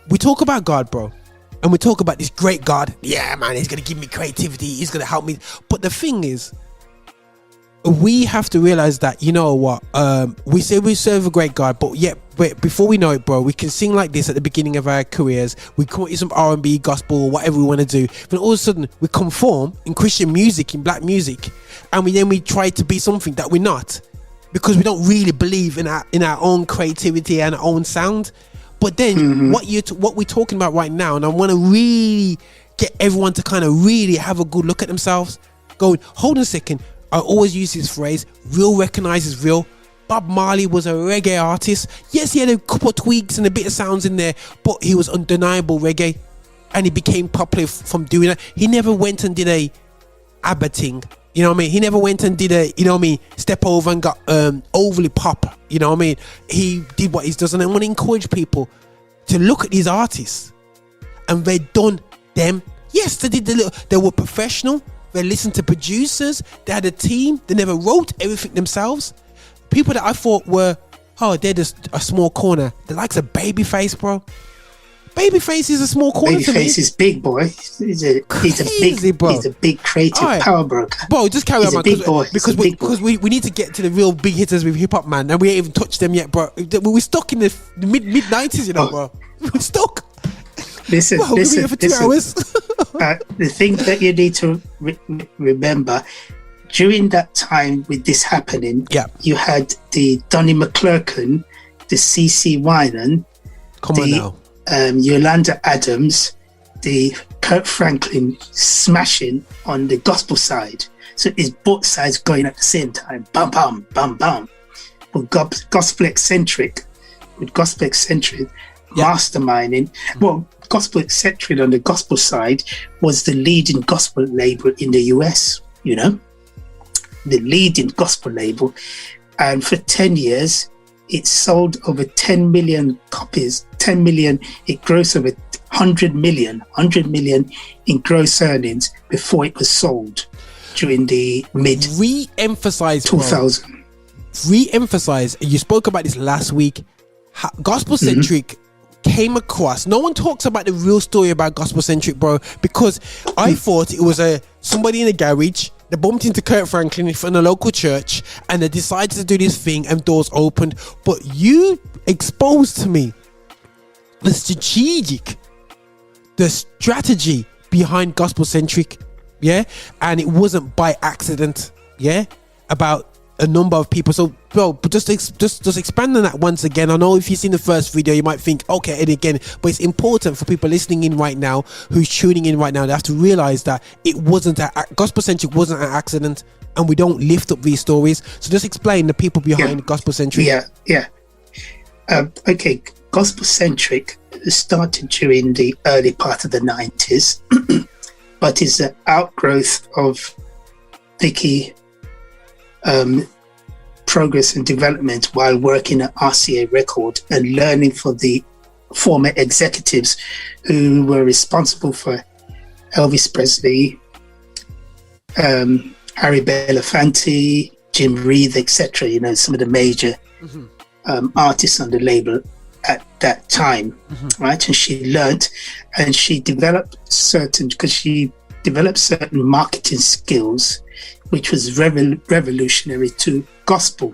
we talk about God, bro, and we talk about this great God. Yeah, man, he's gonna give me creativity. He's gonna help me. But the thing is, we have to realize that, you know what, we say we serve a great God, but yet before we know it, bro, we can sing like this at the beginning of our careers. We come with some R&B, gospel, whatever we want to do. Then all of a sudden we conform in Christian music, in black music, and we try to be something that we're not, because we don't really believe in our own creativity and our own sound. But then what we're talking about right now, and I want to really get everyone to kind of really have a good look at themselves, going, hold on a second. I always use this phrase, real recognizes real. Bob Marley was a reggae artist. Yes, he had a couple of tweaks and a bit of sounds in there, but he was undeniable reggae, and he became popular from doing that. He never went and did a ABBA thing, you know what I mean? He never went and did a, you know what I mean, step over and got overly pop, you know what I mean? He did what he does, and I want to encourage people to look at these artists, and they done them. Yes, they were professional. They listened to producers. They had a team. They never wrote everything themselves. People that I thought were, they're just a small corner. The likes of Babyface, bro. Babyface is a small corner to me. Babyface is big, boy. He's a big creative power broker. Bro, just carry on, man. Because we need to get to the real big hitters with hip hop, man, and we ain't even touched them yet, bro. We're stuck in the mid 90s, you know, bro. We're stuck. Listen. For 2 hours. The thing that you need to remember, during that time with this happening, you had the Donnie McClurkin, the CeCe Winans, Yolanda Adams, the Kirk Franklin smashing on the gospel side. So it's both sides going at the same time. Bam, bam, bam, bam. With gospel eccentric, masterminding. Well, Gospel Eccentric on the gospel side was the leading gospel label in the US, you know, the leading gospel label. And for 10 years, it sold over 10 million copies, 10 million, it grossed over 100 million in gross earnings before it was sold during the mid Re-emphasize 2000. Re-emphasize, you spoke about this last week, Gospel Centric came across. No one talks about the real story about Gospel Centric, bro, because I thought it was somebody in a garage. They bumped into Kirk Franklin from a local church, and they decided to do this thing, and doors opened. But you exposed to me the strategy behind Gospel Centric, and it wasn't by accident, about a number of people. So, bro, but just expand on that once again. I know if you've seen the first video, you might think, okay, and again, but it's important for people listening in right now, who's tuning in right now, they have to realize that it wasn't Gospel Centric wasn't an accident, and we don't lift up these stories. So just explain the people behind Gospel Centric. Okay, Gospel Centric started during the early part of the 90s, but is an outgrowth of Vicky progress and development while working at RCA Record and learning from the former executives who were responsible for Elvis Presley, Harry Belafonte, Jim Reeve, etc. You know, some of the major artists on the label at that time, right? And she learned and she developed certain marketing skills, which was revolutionary to gospel.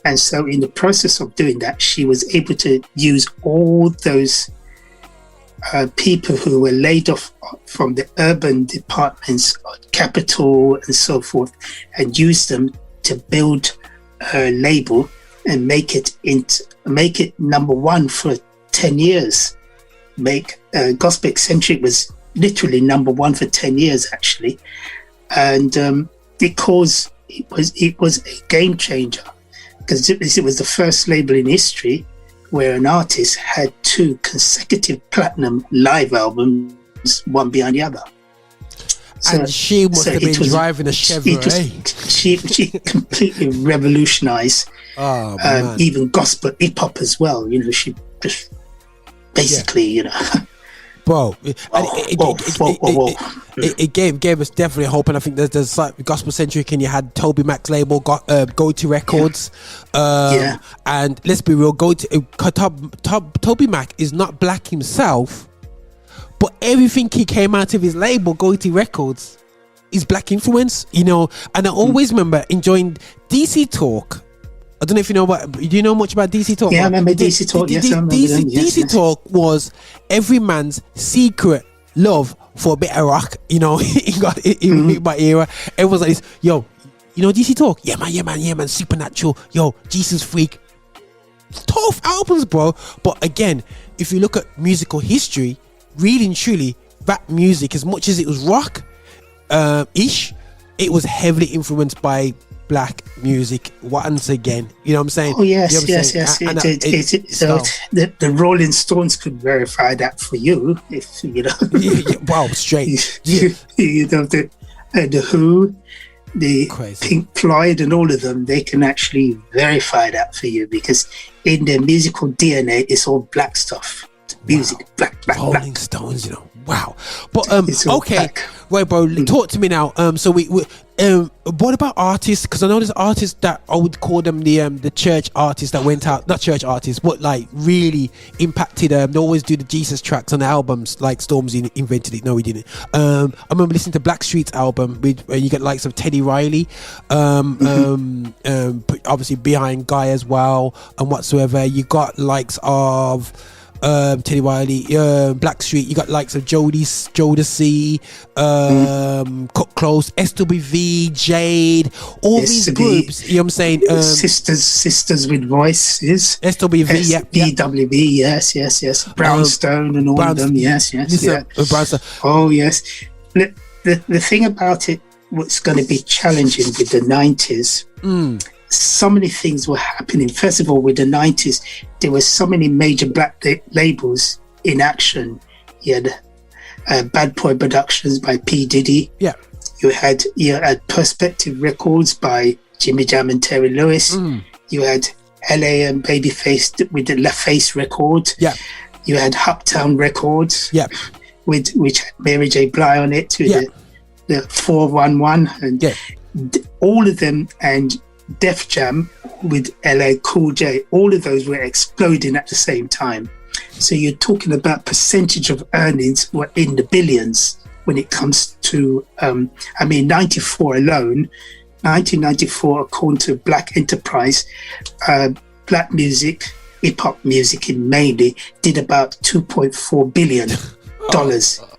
And so in the process of doing that, she was able to use all those people who were laid off from the urban departments, Capitol and so forth, and use them to build her label and make it number one for 10 years. Gospel Eccentric was literally number one for 10 years, actually. And because it was a game changer, because it was the first label in history where an artist had 2 consecutive platinum live albums, one behind the other. And she must have been driving a Chevrolet. She completely revolutionized even gospel hip hop as well. You know, she just basically, you know. Bro, it gave us definitely hope, and I think there's like Gospel Centric, and you had Toby Mac's label, Go To Records, and let's be real, Toby Mac is not black himself, but everything he came out of his label, Go To Records, is black influence, you know. And I always remember enjoying DC Talk. I don't know if you know about. Do you know much about DC Talk? Yeah, I remember DC Talk. Yes, I remember them. Yes, DC Talk was every man's secret love for a bit of rock. You know, in my era, everyone's like this. Yo, you know DC Talk? Yeah, man. Supernatural. Yo, Jesus Freak. Tough albums, bro. But again, if you look at musical history, really and truly, rap music, as much as it was rock ish, it was heavily influenced by black music once again. You know what I'm saying? Oh yes, you know yes. So the Rolling Stones could verify that for you, if you know. Wow, straight. You know, the Who, the Crazy. Pink Floyd, and all of them, they can actually verify that for you, because in their musical DNA, it's all black stuff. Music, black. Rolling Stones, you know. Wow. But okay, black. right, bro. Talk to me now. So we what about artists? Because I know there's artists that I would call them the church artists that went out, not church artists, but like really impacted. They always do the Jesus tracks on the albums, like Stormzy invented it. No, he didn't. I remember listening to Blackstreet's album, where you get likes of Teddy Riley, obviously behind Guy as well, and whatsoever. You got likes of Teddy Riley, Blackstreet. You got likes of Jodeci, Cut Close, SWV, Jade, all these groups. You know what I'm saying? Sisters with Voices, SWV, BWV, yes. Brownstone and all of them, yes. Brownstone. Oh yes. The thing about it, what's going to be challenging with the 90s. So many things were happening. First of all, with the 90s, there were so many major black labels in action. You had Bad Boy Productions by P. Diddy. Yeah. You had Perspective Records by Jimmy Jam and Terry Lewis. You had LA and Babyface with the LaFace record. Yeah. You had Uptown Records. Yeah. Which had Mary J. Blige on it. With the 411 and all of them, and Def Jam with LA Cool J, all of those were exploding at the same time. So you're talking about percentage of earnings were in the billions when it comes to 94 alone, 1994, according to Black Enterprise, black music, hip-hop music mainly, did about $2.4 billion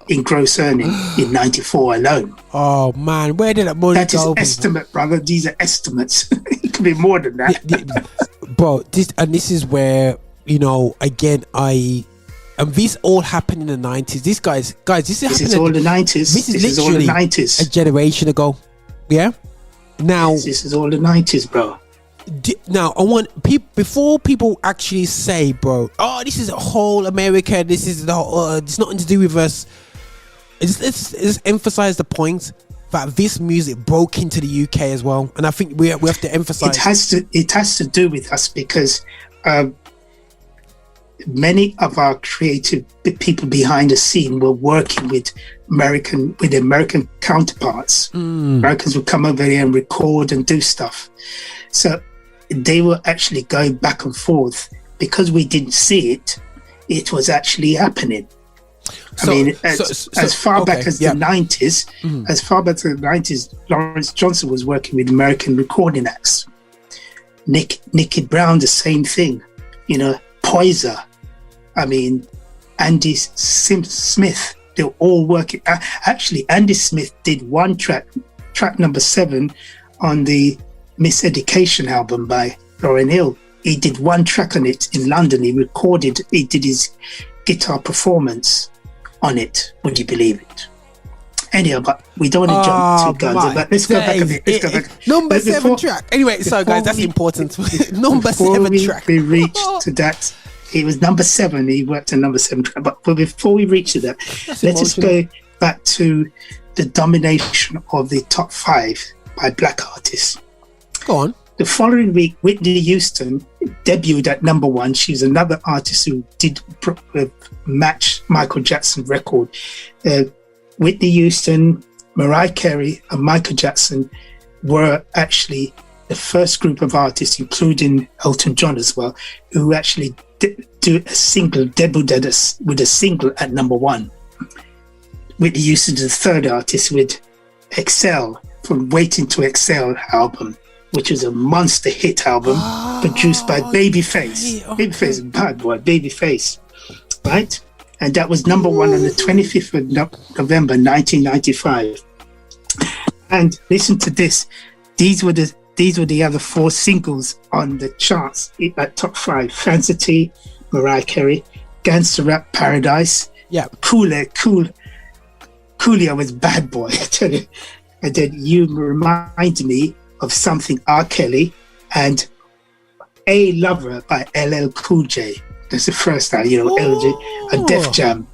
in gross earning in 94 alone. Oh man, where did that money go? That is estimate, brother. These are estimates. It could be more than that. Bro, this is where, you know, again, this all happened in the 90s. This is all the 90s. This is literally all the 90s. A generation ago. Yeah. Now this is all the 90s, bro. Now I want before people actually say, bro, oh, this is a whole America. This is the whole, it's nothing to do with us. Let's emphasize the point that this music broke into the UK as well, and I think we have to emphasize it has to do with us, because many of our creative people behind the scene were working with American counterparts. Americans would come over here and record and do stuff, so they were actually going back and forth. Because we didn't see it, it was actually happening. As far back as the 90s, as far back as the 90s, Lawrence Johnson was working with American recording acts. Nicky Brown, the same thing. You know, Poiser. Andy Smith. They were all working. Actually, Andy Smith did one track number 7 on the Miseducation album by Lauryn Hill. He did one track on it in London. He did his guitar performance on it. Would you believe it? Anyhow, but we don't want to jump too guns. But let's go back a bit. Number 7 track. Anyway, so guys, that's important. Number 7 track. We reached to that. It was number 7. He worked on number 7 track. But before we reach to that, let's just go back to the domination of the top 5 by black artists. Go on. The following week, Whitney Houston debuted at number 1. She's another artist who did match Michael Jackson's record. Whitney Houston, Mariah Carey, and Michael Jackson were actually the first group of artists, including Elton John as well, who actually do a single, debuted with a single at number 1. Whitney Houston is the third artist with Excel, from Waiting to Excel album, which is a monster hit album produced by Babyface. Okay. Babyface, bad boy, Babyface, right? And that was number one on the 25th of November 1995. And listen to this. These were the other four singles on the charts at top 5. Fantasy, Mariah Carey, Gangsta Rap Paradise, Yeah. Coolio was Bad Boy, I tell you. And then you remind me of something R. Kelly and A Lover by LL Cool J. That's the first time, LJ, a Def Jam.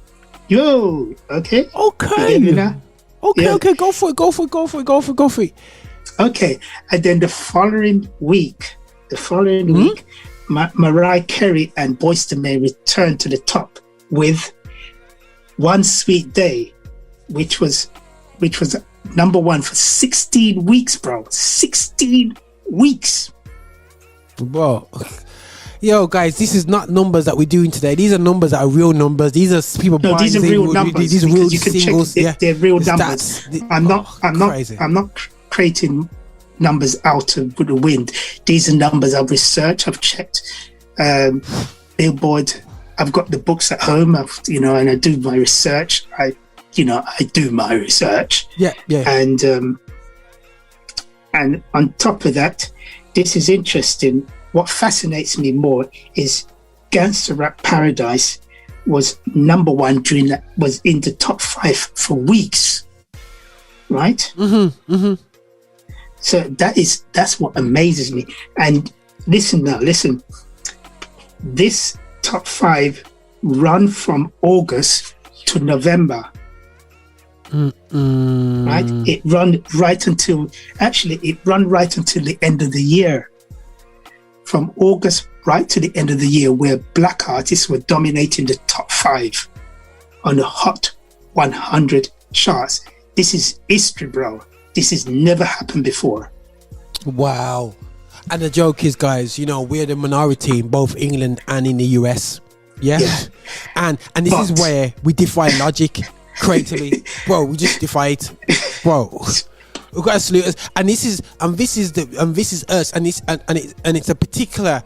Yo, okay? Okay. You know? Okay, Yeah. okay, go for it. Okay, and then the following week, Mariah Carey and Boyz II Men returned to the top with One Sweet Day, which was number one for 16 weeks, bro. 16 weeks. Bro. Yo, guys, this is not numbers that we're doing today. These are numbers that are real numbers. These are people No, buying these are real numbers. These are real because you can singles. check they're real The numbers. stats. I'm not creating numbers out of the wind. These are numbers I've researched, I've checked. Billboard, I've got the books at home, and I do my research. I do my research. Yeah. And on top of that, this is interesting. What fascinates me more is Gangsta Rap Paradise was number one was in the top 5 for weeks, right? So that's what amazes me. And listen, this top 5 run from August to November. Right? It run right until the end of the year. From August right to the end of the year, where black artists were dominating the top 5 on the Hot 100 charts. This is history, bro. This has never happened before. Wow. And the joke is, guys, we're the minority in both England and in the US. Yeah. And this is where we defy logic creatively. Bro, we just defy it. Bro. We've got to salute us. And this is us, and it's a particular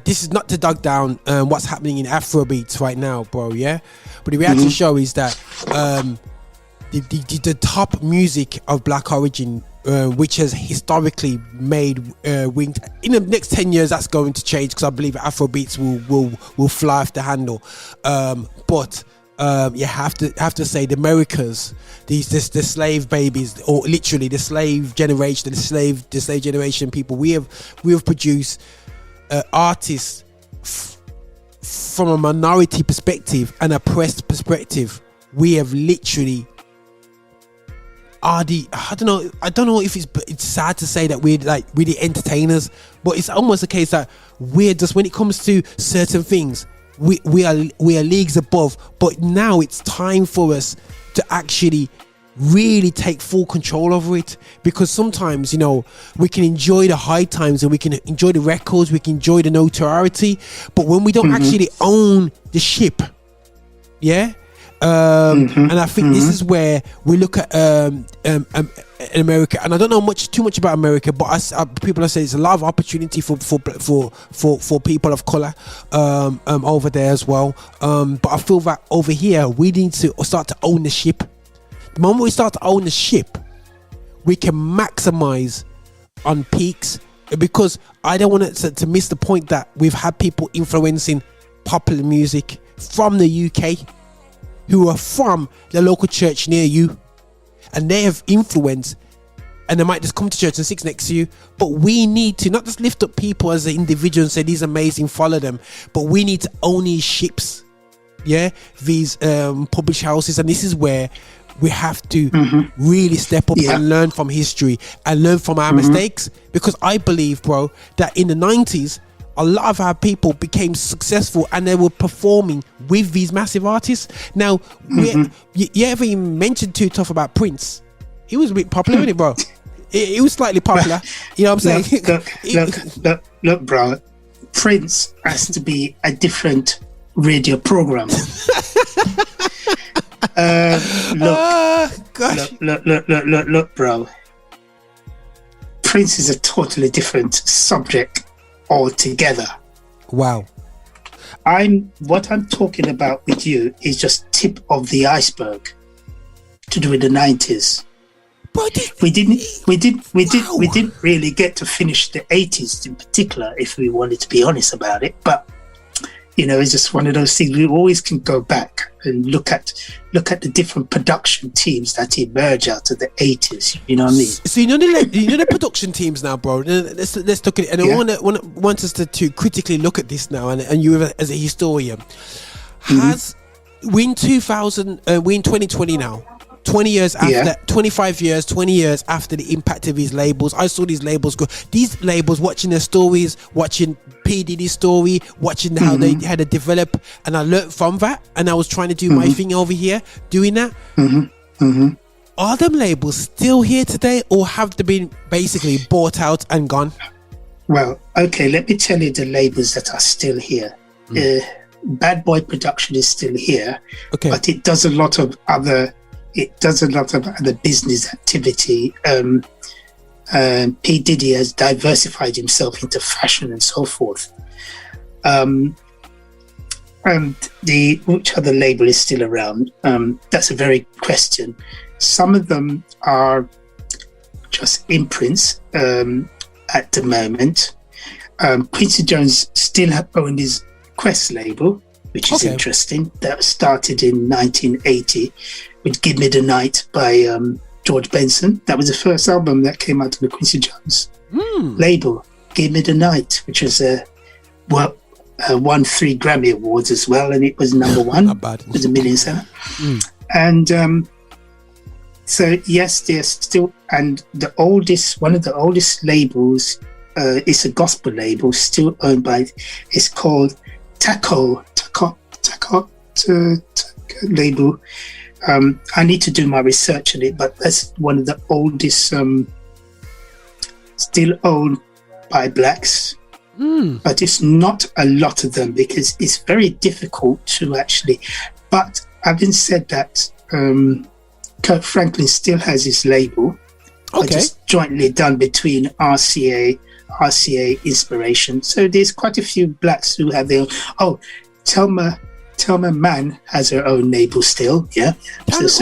this is not to dug down what's happening in Afrobeats right now, bro, yeah? But the reality show is that the top music of black origin, which has historically made winged, in the next 10 years that's going to change, because I believe Afrobeats will fly off the handle, but you have to say the Americas, the slave babies, or literally the slave generation, the slave generation people, we have produced artists from a minority perspective, an oppressed perspective. We have literally I don't know if it's sad to say that we're the entertainers, but it's almost a case that we're just, when it comes to certain things, we are leagues above. But now it's time for us to actually really take full control over it, because sometimes we can enjoy the high times and we can enjoy the records, we can enjoy the notoriety, but when we don't actually own the ship, and I think this is where we look at America, and I don't know too much about America, but people have said there's a lot of opportunity for people of color over there as well. But I feel that over here we need to start to own the ship. The moment we start to own the ship, we can maximize on peaks, because I don't want to miss the point that we've had people influencing popular music from the UK who are from the local church near you, and they have influence, and they might just come to church and sit next to you. But we need to not just lift up people as an individual and say these amazing, follow them, but we need to own these ships, these published houses. And this is where we have to really step up and learn from history and learn from our mistakes, because I believe, bro, that in the 90s a lot of our people became successful and they were performing with these massive artists. Now, you ever even mentioned Too Tough about Prince? He was a bit popular, wasn't it, bro? He was slightly popular. You know what I'm saying? Look, bro. Prince has to be a different radio program. Gosh. Look, bro. Prince is a totally different subject altogether. Wow. What I'm talking about with you is just tip of the iceberg to do with the 90s. But we didn't really get to finish the 80s in particular, if we wanted to be honest about it. But it's just one of those things. We always can go back and look at the different production teams that emerge out of the 80s. You know what I mean? So the production teams now, bro. Let's look at it, and I want us to critically look at this now. And you as a historian, we're in 2020 now. 20 years after, 25 years, 20 years after the impact of these labels, I saw these labels go. These labels, watching their stories, watching P Diddy's story, watching how they had to develop, and I learned from that. And I was trying to do my thing over here, doing that. Are them labels still here today, or have they been basically bought out and gone? Well, okay, let me tell you the labels that are still here. Bad Boy Production is still here, but it does a lot of other. It does a lot of other business activity. P. Diddy has diversified himself into fashion and so forth. And which other label is still around? That's a very question. Some of them are just imprints at the moment. Quincy Jones still owned his Quest label, which is interesting. That started in 1980 with Give Me the Night by George Benson. That was the first album that came out of the Quincy Jones label, Give Me the Night, which was won 3 Grammy Awards as well, and it was number one. Not bad. It was a million seller. And so yes, they're still, and one of the oldest labels is a gospel label still owned by, it's called Taco label. I need to do my research on it, but that's one of the oldest still owned by blacks. But it's not a lot of them because it's very difficult to actually. But having said that, Kirk Franklin still has his label, just jointly done between RCA Inspiration. So there's quite a few blacks who have their own. Thelma Mann has her own label still, So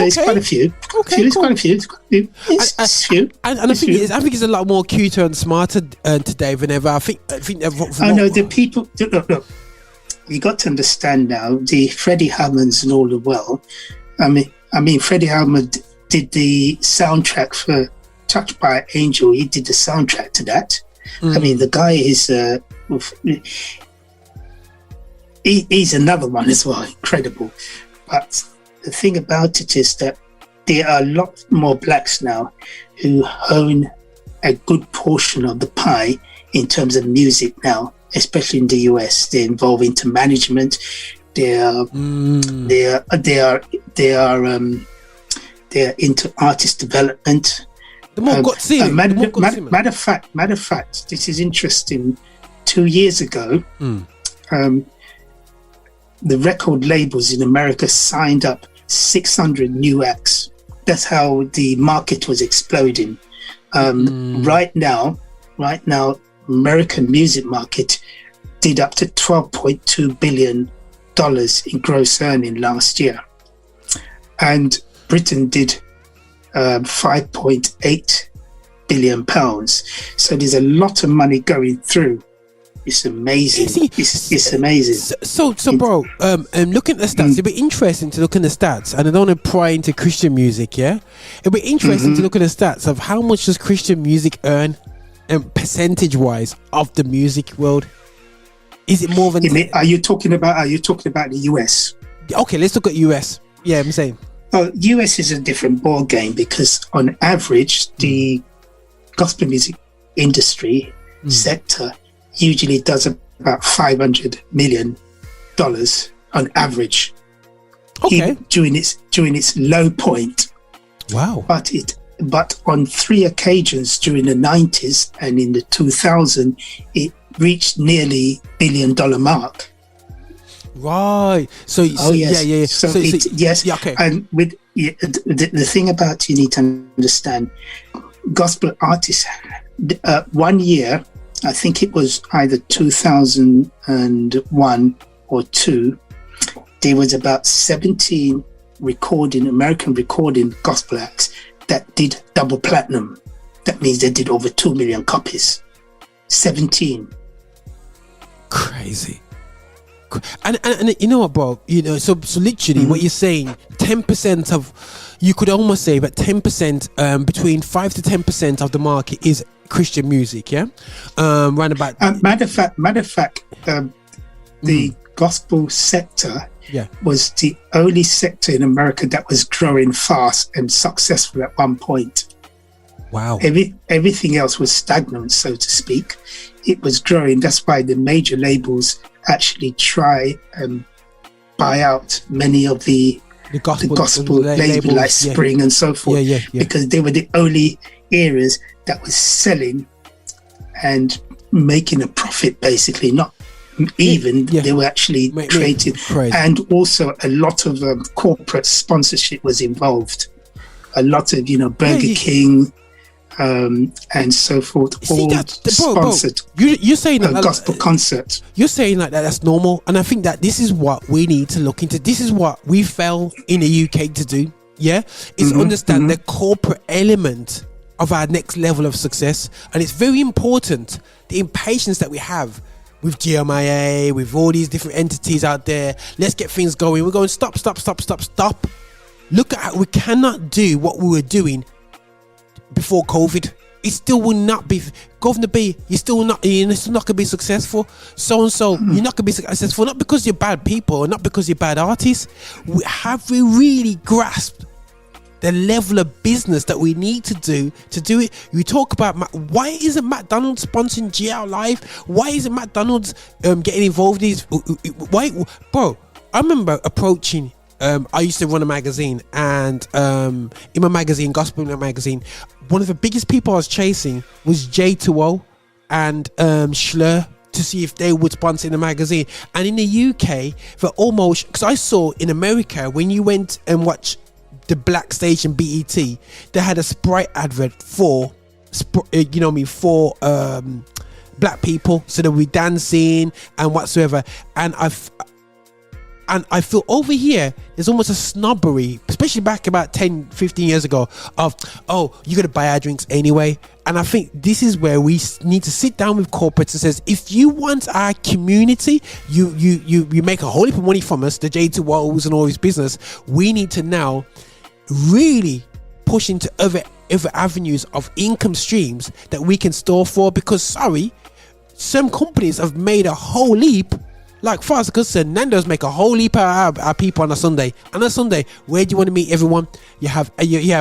it's quite a few. It's quite a few. It's a few. And I think it's a lot more cuter and smarter today than ever. I think. The people. Look, you got to understand now. The Freddie Hammonds and all the well. I mean, Freddie Hammond did the soundtrack for Touched by an Angel. He did the soundtrack to that. I mean, the guy is. He's another one as well, incredible. But the thing about it is that there are a lot more blacks now who own a good portion of the pie in terms of music now, especially in the US. They're involved into management. They are into artist development. Matter of fact, this is interesting. 2 years ago, the record labels in America signed up 600 new acts. That's how the market was exploding. Right now, American music market did up to $12.2 billion in gross earning last year. And Britain did 5.8 billion pounds. So there's a lot of money going through. It's amazing. It's amazing. So, bro, looking at the stats, it'd be interesting to look at the stats, and I don't want to pry into Christian music, it'd be interesting to look at the stats of how much does Christian music earn, percentage-wise, of the music world. Is it more than? Are you talking about the US? Okay, let's look at US. Yeah, I'm saying. Oh, US is a different ball game because on average, the gospel music industry sector usually does about $500 million on average. During its low point. Wow. But on 3 occasions during the 90s and in the 2000s, it reached nearly $1 billion mark. Right. So, Oh yes. yeah. So, So, yes. yeah, okay. And with the thing about, you need to understand, gospel artists. 1 year, I think it was either 2001 or two. There was about 17 American recording gospel acts that did double platinum. That means they did over 2 million copies. 17. Crazy. And you know what, bro? You know, so literally, what you're saying, 10% of, you could almost say that 10%, between 5 to 10% of the market is Christian music. Yeah, round about. Matter of fact, the gospel sector was the only sector in America that was growing fast and successful at one point. Wow. Everything else was stagnant, so to speak. It was growing. That's why the major labels actually try and buy out many of the gospel labels like Spring and so forth, because they were the only areas that was selling and making a profit, basically. Not even, they were actually creating. And also a lot of corporate sponsorship was involved. A lot of, Burger King, and so forth, all sponsored. You're saying a gospel concert. You're saying like that's normal, and I think that this is what we need to look into. This is what we fail in the UK to do. Yeah, is understand the corporate element of our next level of success, and it's very important. The impatience that we have with GMIA, with all these different entities out there. Let's get things going. We're going stop. Look at how we cannot do what we were doing before COVID. It still will not be, Governor B, you're still not going to be successful. So and so, you're not going to be successful, not because you're bad people or not because you're bad artists. Have we really grasped the level of business that we need to do it? You talk about why isn't McDonald's sponsoring GL Live? Why isn't McDonald's getting involved in these? Why, bro? I remember approaching. I used to run a magazine, and in my magazine, Gospel magazine, one of the biggest people I was chasing was J2O and Schlur, to see if they would sponsor in the magazine. And in the UK, for almost, because I saw in America, when you went and watched the black station BET, they had a Sprite advert for black people, so they'll be dancing and whatsoever. And I feel over here there's almost a snobbery, especially back about 10-15 years ago, of you gotta buy our drinks anyway. And I think this is where we need to sit down with corporates and says, if you want our community, you make a whole heap of money from us, the J2Os and all this business. We need to now really push into other avenues of income streams that we can store for, because some companies have made a whole leap. Like far as concerned, Nando's make a whole heap of our people on a Sunday. On a Sunday, where do you want to meet everyone? You have your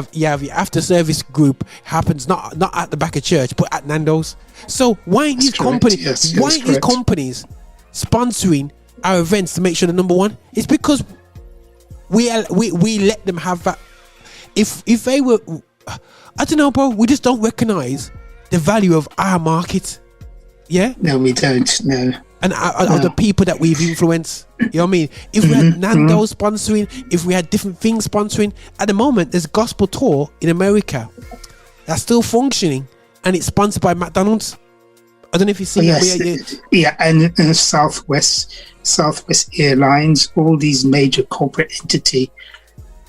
after service group happens not at the back of church, but at Nando's. So why ain't these companies sponsoring our events to make sure they're number one? It's because we let them have that. If they were, I don't know, bro. We just don't recognize the value of our market. Yeah. No, we don't. No. And of the people that we've influenced. You know what I mean? If we had Nando's sponsoring, if we had different things sponsoring, at the moment there's a gospel tour in America that's still functioning, and it's sponsored by McDonald's. I don't know if you've seen it. Yeah, and Southwest Airlines, all these major corporate entities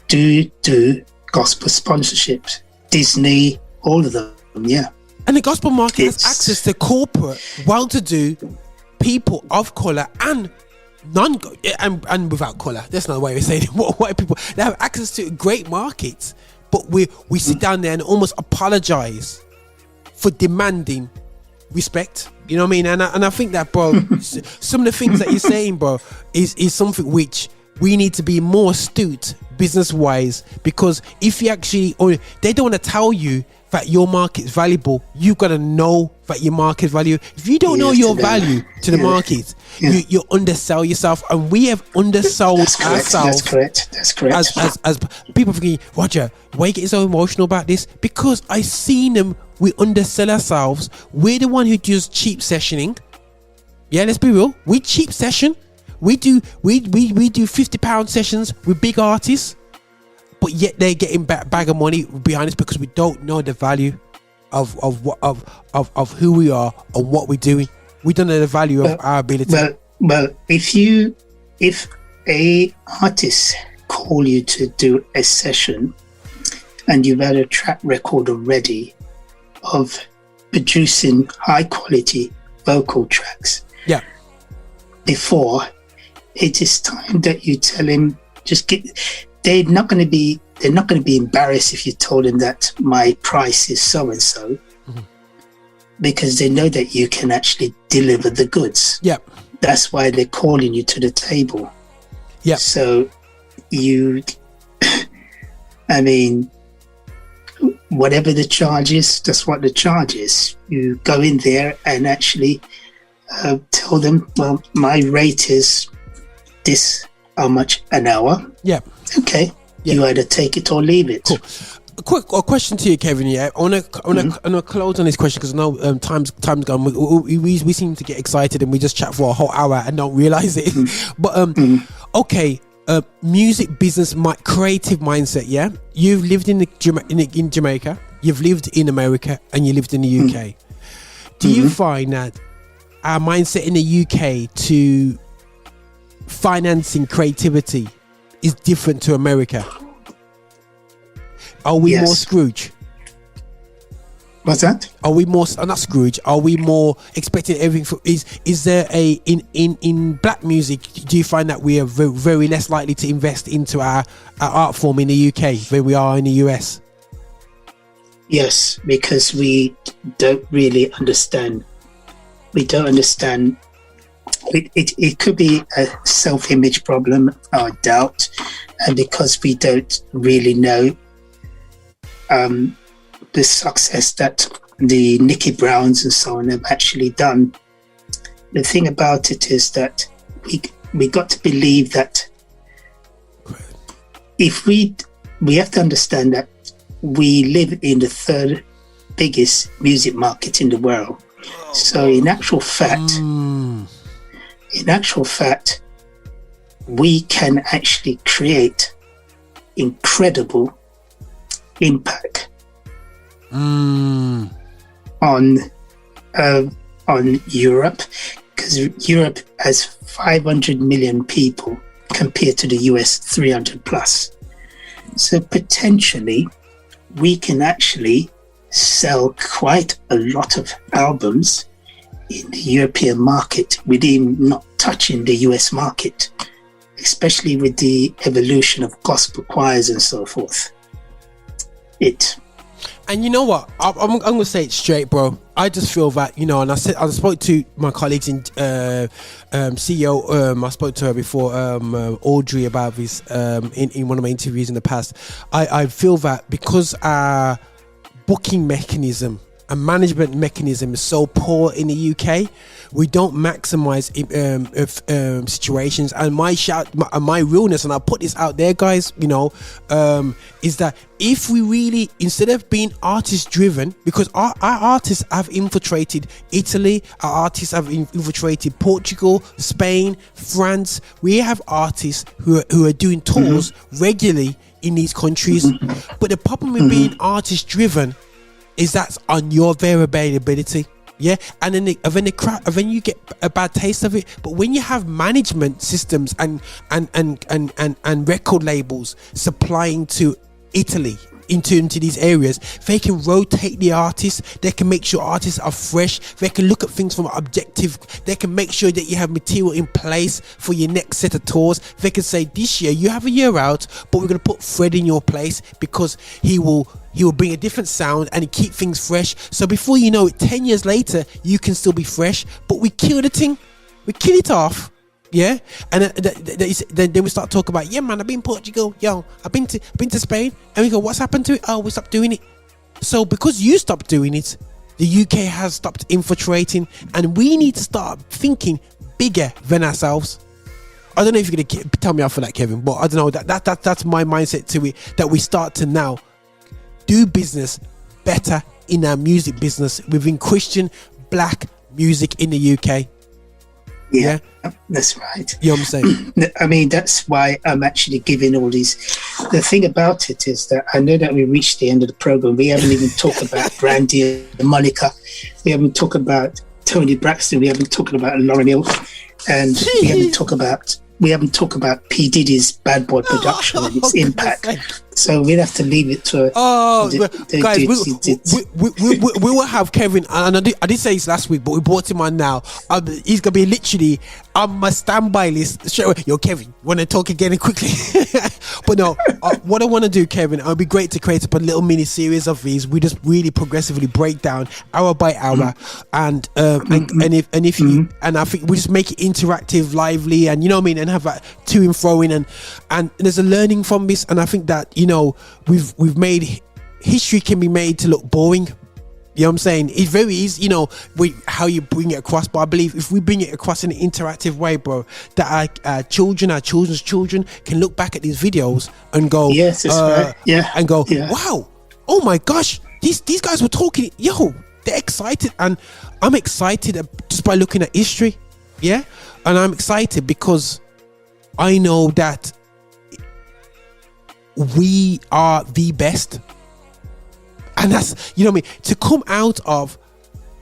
do gospel sponsorships. Disney, all of them, yeah. And the gospel market has access to corporate, well-to-do people of color and and without color. That's not the way of saying it. White people, they have access to great markets, but we sit down there and almost apologize for demanding respect. You know what I mean? And I think that, bro, some of the things that you're saying, bro, is something which we need to be more astute business wise, because if you actually, or they don't want to tell you that your market is valuable, you've got to know that your market value. If you don't know your value to the market, you undersell yourself, and we have undersold ourselves. That's correct. As people thinking, Roger, why are you getting so emotional about this? Because I seen them, we undersell ourselves. We're the one who does cheap sessioning. Yeah, let's be real. We cheap session. we do £50 sessions with big artists, but yet they're getting bag of money behind us because we don't know the value of who we are and what we're doing. We don't know the value of our ability. Well, if a artist call you to do a session and you've had a track record already of producing high quality vocal tracks, yeah, before, it is time that you tell him, they're not going to be embarrassed if you told them that my price is so and so, because they know that you can actually deliver the goods. Yeah, that's why they're calling you to the table. Yeah. So I mean, whatever the charge is, that's what the charge is. You go in there and actually tell them, well, my rate is this, how much an hour? Yeah. Okay. Yeah. You either take it or leave it. Cool. A question to you, Kevin. Yeah, I want to close on this question because I know time's gone. We seem to get excited and we just chat for a whole hour and don't realize it. But okay, music business, creative mindset. Yeah, you've lived in Jamaica, you've lived in America, and you lived in the UK. Do you find that our mindset in the UK to financing creativity is different to America? Are we more Scrooge? What's that? Are we more not Scrooge? Are we more expecting everything? Is there a in black music? Do you find that we are very, very less likely to invest into our art form in the UK than we are in the US? Yes, because we don't really understand. We don't understand. It could be a self-image problem, I doubt, and because we don't really know the success that the Nicky Browns and so on have actually done. The thing about it is that we got to believe that if we have to understand that we live in the third biggest music market in the world. So in actual fact, we can actually create incredible impact on Europe, because Europe has 500 million people compared to the US 300 plus. So potentially we can actually sell quite a lot of albums in the European market within not touching the US market, especially with the evolution of gospel choirs and so forth. And you know what? I'm gonna say it straight, bro. I just feel that, and I spoke to my colleagues in CEO. I spoke to her before, Audrey, about this in one of my interviews in the past. I feel that because our booking mechanism and management mechanism is so poor in the UK, we don't maximize situations. And my realness, and I'll put this out there, guys, is that if we really, instead of being artist driven, because our artists have infiltrated Italy, our artists have infiltrated Portugal, Spain, France. We have artists who are doing tours regularly in these countries. But the problem with being artist driven is that's on your variability, yeah, and then you get a bad taste of it. But when you have management systems and record labels supplying to Italy into these areas, they can rotate the artists, they can make sure artists are fresh, they can look at things from an objective, they can make sure that you have material in place for your next set of tours. They can say, this year you have a year out, but we're going to put Fred in your place because he will bring a different sound and keep things fresh. So before you know it, 10 years later, you can still be fresh. But we kill the thing. We kill it off. Yeah. And then we start talking about, yeah, man, I've been in Portugal. Yo, I've been to Spain. And we go, what's happened to it? Oh, we stopped doing it. So because you stopped doing it, the UK has stopped infiltrating. And we need to start thinking bigger than ourselves. I don't know if you're going to tell me off for that, Kevin, but I don't know. That's my mindset to it, that we start to now do business better in our music business within Christian black music in the UK. Yeah, that's right. You know what I'm saying? I mean, that's why I'm actually giving all these. The thing about it is that I know that we reached the end of the program. We haven't even talked about Brandy and Monica. We haven't talked about Tony Braxton. We haven't talked about Lauryn Hill, and we haven't talked about P Diddy's Bad Boy production and its impact. So we'd have to leave it to. Guys, we will have Kevin, and I did say this last week, but we brought him on now. He's gonna be literally on my standby list straight away. Yo, Kevin, want to talk again quickly? But no, what I want to do, Kevin, it would be great to create up a little mini series of these. We just really progressively break down hour by hour, and if you, and I think we just make it interactive, lively, and you know what I mean, and have that to and fro in, and there's a learning from this, and I think that we've made history can be made to look boring. You know what I'm saying? It's very easy, how you bring it across. But I believe if we bring it across in an interactive way, bro, that our children's children can look back at these videos and go, yes, that's right. Yeah, and go, wow, oh my gosh, these guys were talking. Yo, they're excited, and I'm excited just by looking at history. Yeah, and I'm excited because I know that we are the best, and that's, you know what I mean, to come out of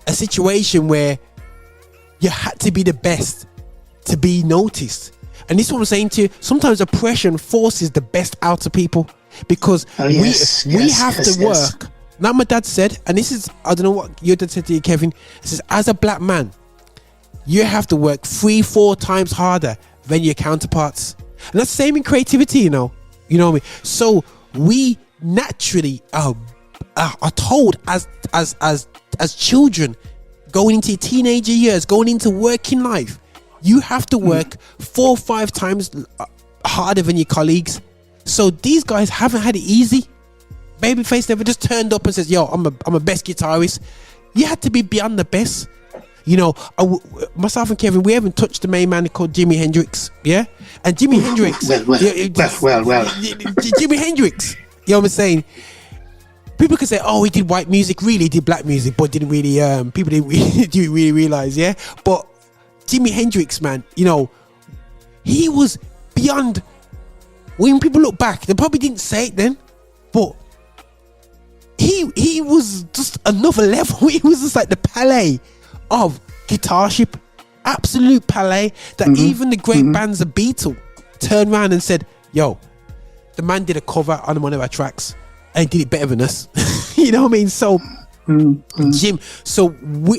a situation where you had to be the best to be noticed. And this is what I'm saying to you, sometimes oppression forces the best out of people, because we have to work. Now my dad said, and this is, I don't know what your dad said to you, Kevin, it says, as a black man you have to work 3-4 times harder than your counterparts. And that's the same in creativity, you know what I mean? So we naturally are told as children, going into teenager years, going into working life, you have to work 4 or 5 times harder than your colleagues. So these guys haven't had it easy. Babyface never just turned up and says, yo, I'm a best guitarist. You had to be beyond the best. Myself and Kevin, we haven't touched the main man called Jimi Hendrix, yeah? And Jimi Hendrix, Jimi Hendrix, you know what I'm saying? People could say, oh, he did white music, really, he did black music, but didn't really, people didn't really realize, yeah? But Jimi Hendrix, man, he was beyond. When people look back, they probably didn't say it then, but he was just another level. He was just like the Pele of guitarship, absolute Pele, that even the great bands of Beatles turned around and said, yo, the man did a cover on one of our tracks and he did it better than us. You know what I mean? So Jim,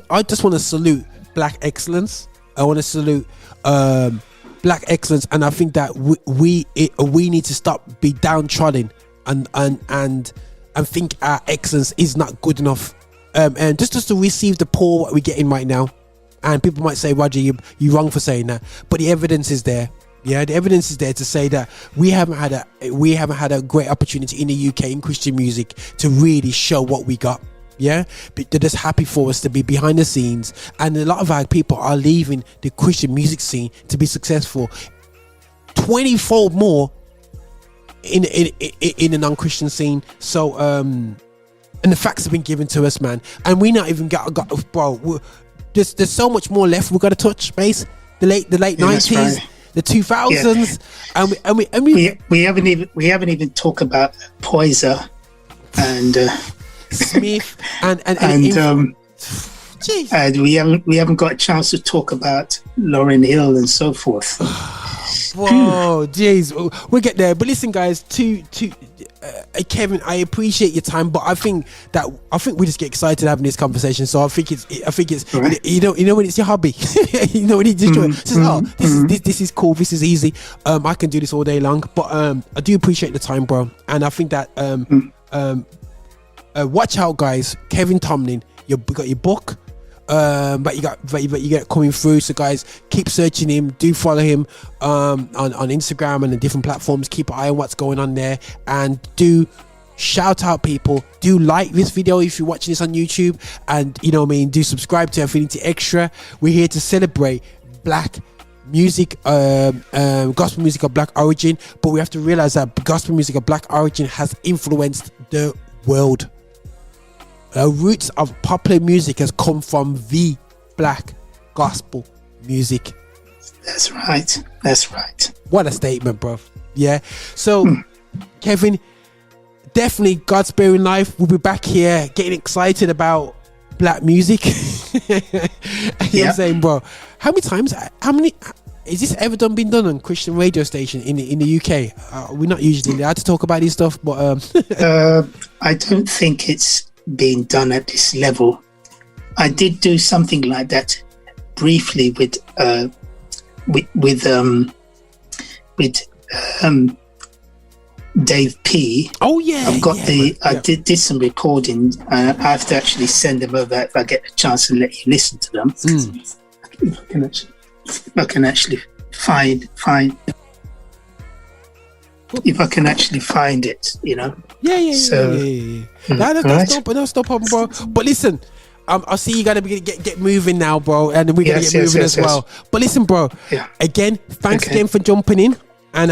I just want to salute black excellence. I want to salute black excellence, and I think that we need to stop be downtrodden and think our excellence is not good enough. And just to receive the poor what we're getting right now. And people might say, Roger, you're wrong for saying that, but the evidence is there. Yeah, the evidence is there to say that we haven't had a great opportunity in the UK in Christian music to really show what we got. Yeah, but they're just happy for us to be behind the scenes, and a lot of our people are leaving the Christian music scene to be successful 20-fold more in the non-Christian scene. So and the facts have been given to us, man, and we not even got bro. There's so much more left. We've got to touch base. The late 90s, right. The 2000s, and we haven't even talked about Poyser and Smith and we haven't got a chance to talk about Lauryn Hill and so forth. Whoa, jeez, we'll get there. But listen, guys, Kevin, I appreciate your time, but I think we just get excited having this conversation. So I think it's right. you know when it's your hobby, you know when you just do it. This is cool. This is easy. I can do this all day long. But I do appreciate the time, bro. And I think that watch out, guys. Kevin Tomlin, you got your book. But you get coming through. So guys, keep searching him. Do follow him on Instagram and the different platforms. Keep an eye on what's going on there, and do shout out people. Do like this video if you're watching this on YouTube, and you know what I mean, do subscribe to Affinity Extra. We're here to celebrate black music, gospel music of black origin, but we have to realize that gospel music of black origin has influenced the world. The roots of popular music has come from the black gospel music. That's right. That's right. What a statement, bro. Yeah. So, Kevin, definitely God's sparing life. We'll be back here getting excited about black music. You know what I'm saying, bro? How many is this ever been done on Christian radio station in the UK? We're not usually allowed to talk about this stuff, but I don't think it's being done at this level. I did do something like that briefly with Dave P. Oh yeah, I've got I did some recording. I have to actually send them over if I get a chance to let you listen to them. If I can actually find if I can actually find it, you know. That's no problem, bro. But listen, I see you gotta get moving now, bro, and we're gonna get moving as well. But listen, bro. Again, thanks again for jumping in. And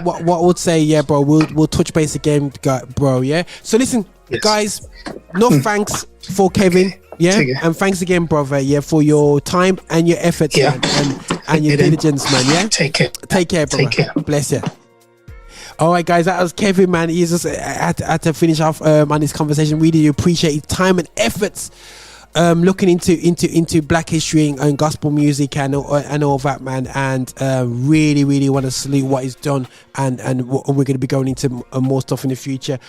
what I would say, yeah, bro, we'll touch base again, bro. Yeah. So listen, guys, thanks for Kevin. Yeah, and thanks again, brother. Yeah, for your time and your efforts, man, and your diligence, man. Yeah. Take care, brother. Take care. Bless you. All right, guys, that was Kevin, man. He just had to finish off on this conversation. Really appreciate his time and efforts. Looking into Black history and gospel music and all that, man, and really want to salute what he's done, and we're going to be going into more stuff in the future.